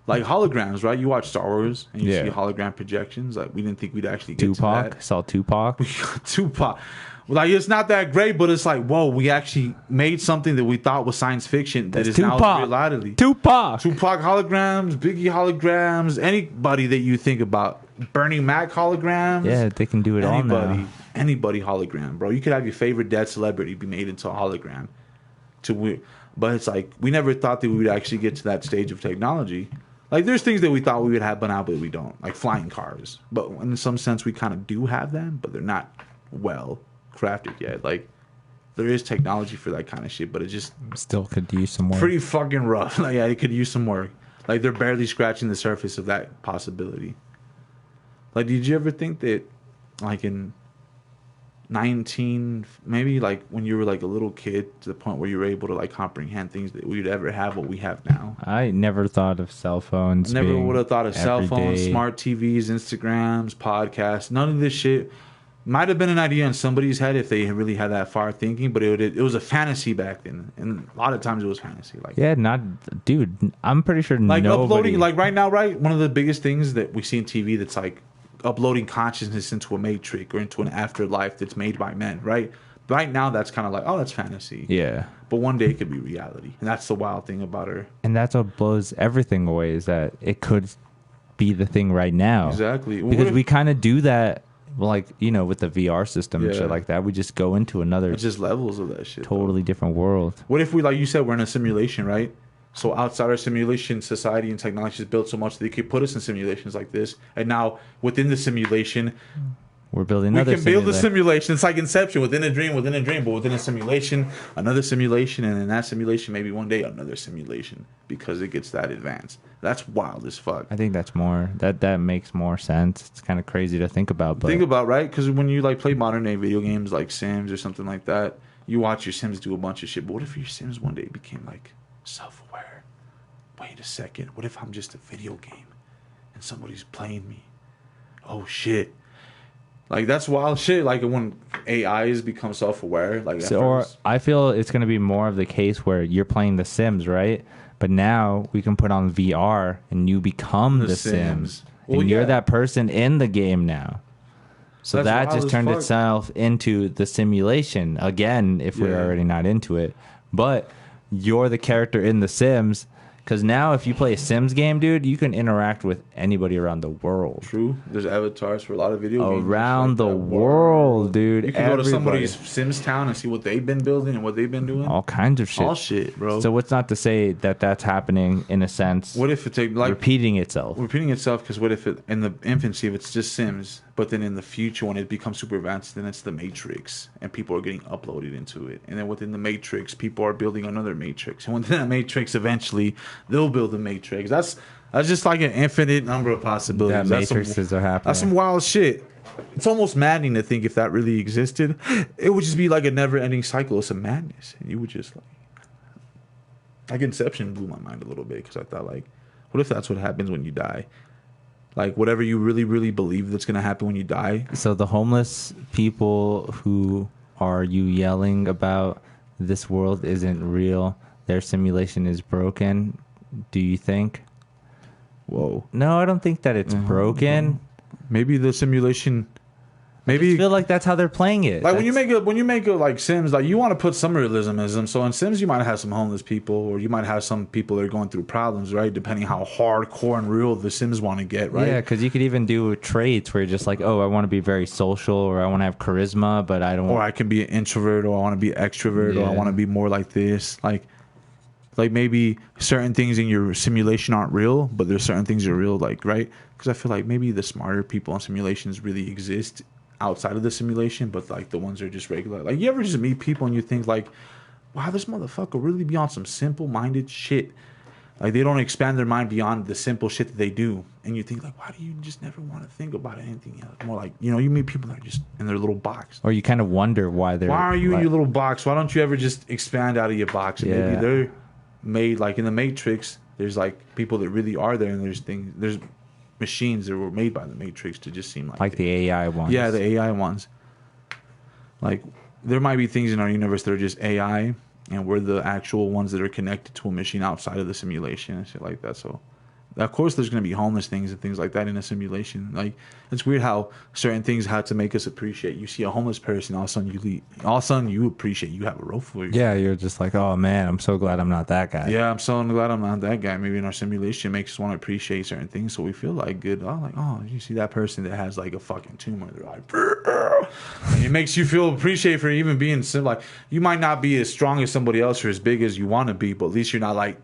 holograms, right? You watch Star Wars and you see hologram projections. Like, we didn't think we'd actually get
Tupac.
to that.
Saw Tupac.
Tupac. Like, it's not that great, but it's like, whoa, we actually made something that we thought was science fiction that is now reality.
Tupac
holograms, Biggie holograms, anybody that you think about. Bernie Mac holograms.
Yeah, they can do it all now.
Anybody hologram, bro. You could have your favorite dead celebrity be made into a hologram. But it's like, we never thought that we would actually get to that stage of technology. Like, there's things that we thought we would have, but we don't. Like flying cars. But in some sense, we kind of do have them, but they're not well crafted yet. Like, there is technology for that kind of shit, but it just
still could use some work.
Pretty fucking rough. Like, yeah, it could use some work. Like, they're barely scratching the surface of that possibility. Like, did you ever think that, like, in maybe like when you were like a little kid, to the point where you were able to like comprehend things, that we'd ever have what we have now?
I never thought of cell phones.
Never would have thought of cell phones, smart TVs, Instagrams, podcasts. None of this shit might have been an idea in somebody's head if they really had that far thinking, but it was a fantasy back then, and a lot of times it was fantasy. Like,
yeah, dude. I'm pretty sure
like uploading, like right now, right? One of the biggest things that we see in TV that's like uploading consciousness into a matrix or into an afterlife that's made by men, right? Right now, that's kind of like, oh, that's fantasy.
Yeah.
But one day it could be reality, and that's the wild thing about her.
And that's what blows everything away, is that it could be the thing right now.
Exactly.
Because we kind of do that, like, you know, with the VR system and shit like that. We just go into another...
It's just levels of that shit.
Totally different world.
What if we, like you said, we're in a simulation, right? So outside our simulation, society and technology is built so much that they could put us in simulations like this. And now, within the simulation...
We're building another
simulation. We can build a simulation. It's like Inception, within a dream, but within a simulation, another simulation, and in that simulation, maybe one day another simulation, because it gets that advanced. That's wild as fuck.
I think that's more that makes more sense. It's kind of crazy to think about. But
think about, right? Because when you like play modern day video games like Sims or something like that, you watch your Sims do a bunch of shit. But what if your Sims one day became like self-aware? Wait a second. What if I'm just a video game and somebody's playing me? Oh shit. Like, that's wild shit. Like, when AIs become self-aware. Like,
or I feel it's going to be more of the case where you're playing The Sims, right? But now we can put on VR and you become the Sims. And you're that person in the game now. So that just turned itself into the simulation again, if we're already not into it. But you're the character in The Sims. Because now if you play a Sims game, dude, you can interact with anybody around the world.
True. There's avatars for a lot of video games.
Around the world, dude.
You can go to somebody's Sims town and see what they've been building and what they've been doing.
All kinds of shit.
All shit, bro.
So what's not to say that that's happening in a sense?
What if it's like
repeating itself?
Repeating itself, because what if it, in the infancy, if it's just Sims, but then in the future when it becomes super advanced, then it's the Matrix and people are getting uploaded into it. And then within the Matrix, people are building another Matrix. And within that Matrix, eventually, they'll build a Matrix. That's just like an infinite number of possibilities.
That Matrixes are happening.
That's some wild shit. It's almost maddening to think if that really existed, it would just be like a never-ending cycle of some madness. And you would just like Inception blew my mind a little bit, because I thought, like, what if that's what happens when you die? Like, whatever you really, really believe that's going to happen when you die.
So the homeless people who are you yelling about, this world isn't real, their simulation is broken, do you think?
Whoa.
No, I don't think that it's broken.
Maybe the simulation...
Maybe I feel like that's how they're playing it.
Like, when you make a like Sims, like, you want to put some realism in them. So in Sims, you might have some homeless people, or you might have some people that are going through problems, right? Depending how hardcore and real the Sims want to get, right?
Yeah, because you could even do traits where you're just like, oh, I want to be very social, or I want to have charisma, but I don't.
Or I can be an introvert, or I want to be extrovert, or I want to be more like this. Like maybe certain things in your simulation aren't real, but there's certain things that are real, like, right? Because I feel like maybe the smarter people in simulations really exist outside of the simulation, but like the ones that are just regular. Like, you ever just meet people and you think like, wow, this motherfucker really be on some simple-minded shit. Like, they don't expand their mind beyond the simple shit that they do. And you think like, why do you just never want to think about anything else? More like, you know, you meet people that are just in their little box.
Or you kind of wonder why they're...
Why are you in your little box? Why don't you ever just expand out of your box? And maybe they're made, like in the Matrix, there's like people that really are there, and there's machines that were made by the Matrix to just seem like
the AI ones.
Yeah, the AI ones. Like, there might be things in our universe that are just AI, and we're the actual ones that are connected to a machine outside of the simulation and shit like that. So, of course, there's going to be homeless things and things like that in a simulation. Like, it's weird how certain things had to make us appreciate. You see a homeless person, all of a sudden you appreciate you have a roof for you.
Yeah, you're just like, oh man, I'm so glad I'm not that guy.
Yeah, I'm so glad I'm not that guy. Maybe in our simulation, it makes us want to appreciate certain things, so we feel like good. Oh, you see that person that has like a fucking tumor, they're like, it makes you feel appreciated for even being like, you might not be as strong as somebody else or as big as you want to be, but at least you're not like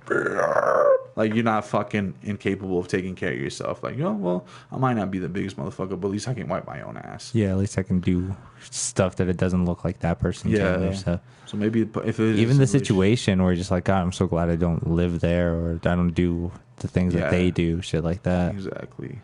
you're not fucking incapable of taking care of yourself. Like, well, I might not be the biggest motherfucker, but at least I can wipe my own ass.
Yeah, at least I can do stuff that it doesn't look like that person can. So
maybe if it is
even the situation where you're just like, God, I'm so glad I don't live there, or I don't do the things that they do, shit like that.
Exactly.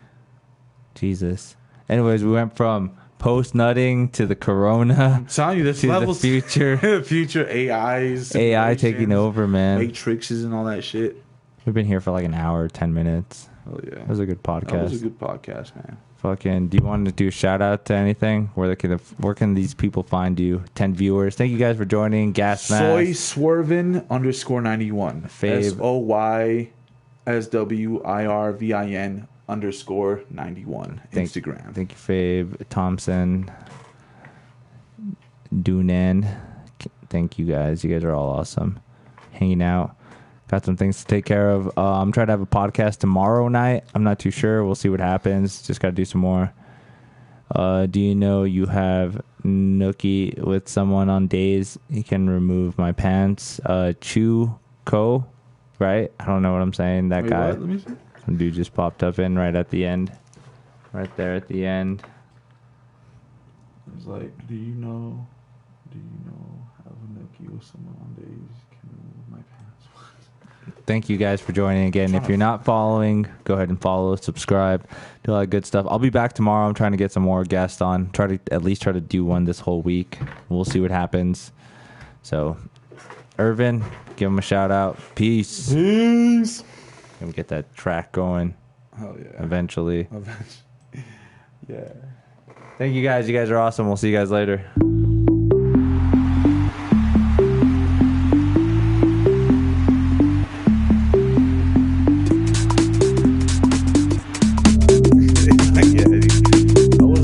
Jesus. Anyways, we went from post-nutting to the corona.
I'm telling you, this
to
levels
the future
AIs.
AI taking over, man.
Matrixes and all that shit.
We've been here for like an hour, 10 minutes.
Oh, yeah.
That was a good podcast.
That was a good podcast, man.
Fucking, do you want to do a shout out to anything? Where can these people find you? 10 viewers. Thank you guys for joining. Gas Mask.
Soy Swervin _91.
Fave.
SOYSWIRVIN _91. Instagram.
Thank you, Fave. Thompson. Doonan. Thank you guys. You guys are all awesome. Hanging out. Got some things to take care of. I'm trying to have a podcast tomorrow night. I'm not too sure. We'll see what happens. Just got to do some more. Do you know you have Nookie with someone on days? He can remove my pants. Chu Ko, right? I don't know what I'm saying. That
Wait,
guy.
what? Let me see.
Some dude just popped up in right at the end. Right there at the end.
It's like, do you know how Nookie with someone on days can remove my pants?
Thank you guys for joining again. If you're not following, go ahead and follow, subscribe, do all that good stuff. I'll be back tomorrow. I'm trying to get some more guests on. Try to do one this whole week. We'll see what happens. So, Irvin, give him a shout out. Peace.
Peace.
And get that track going.
Oh yeah.
Eventually.
Yeah.
Thank you guys. You guys are awesome. We'll see you guys later.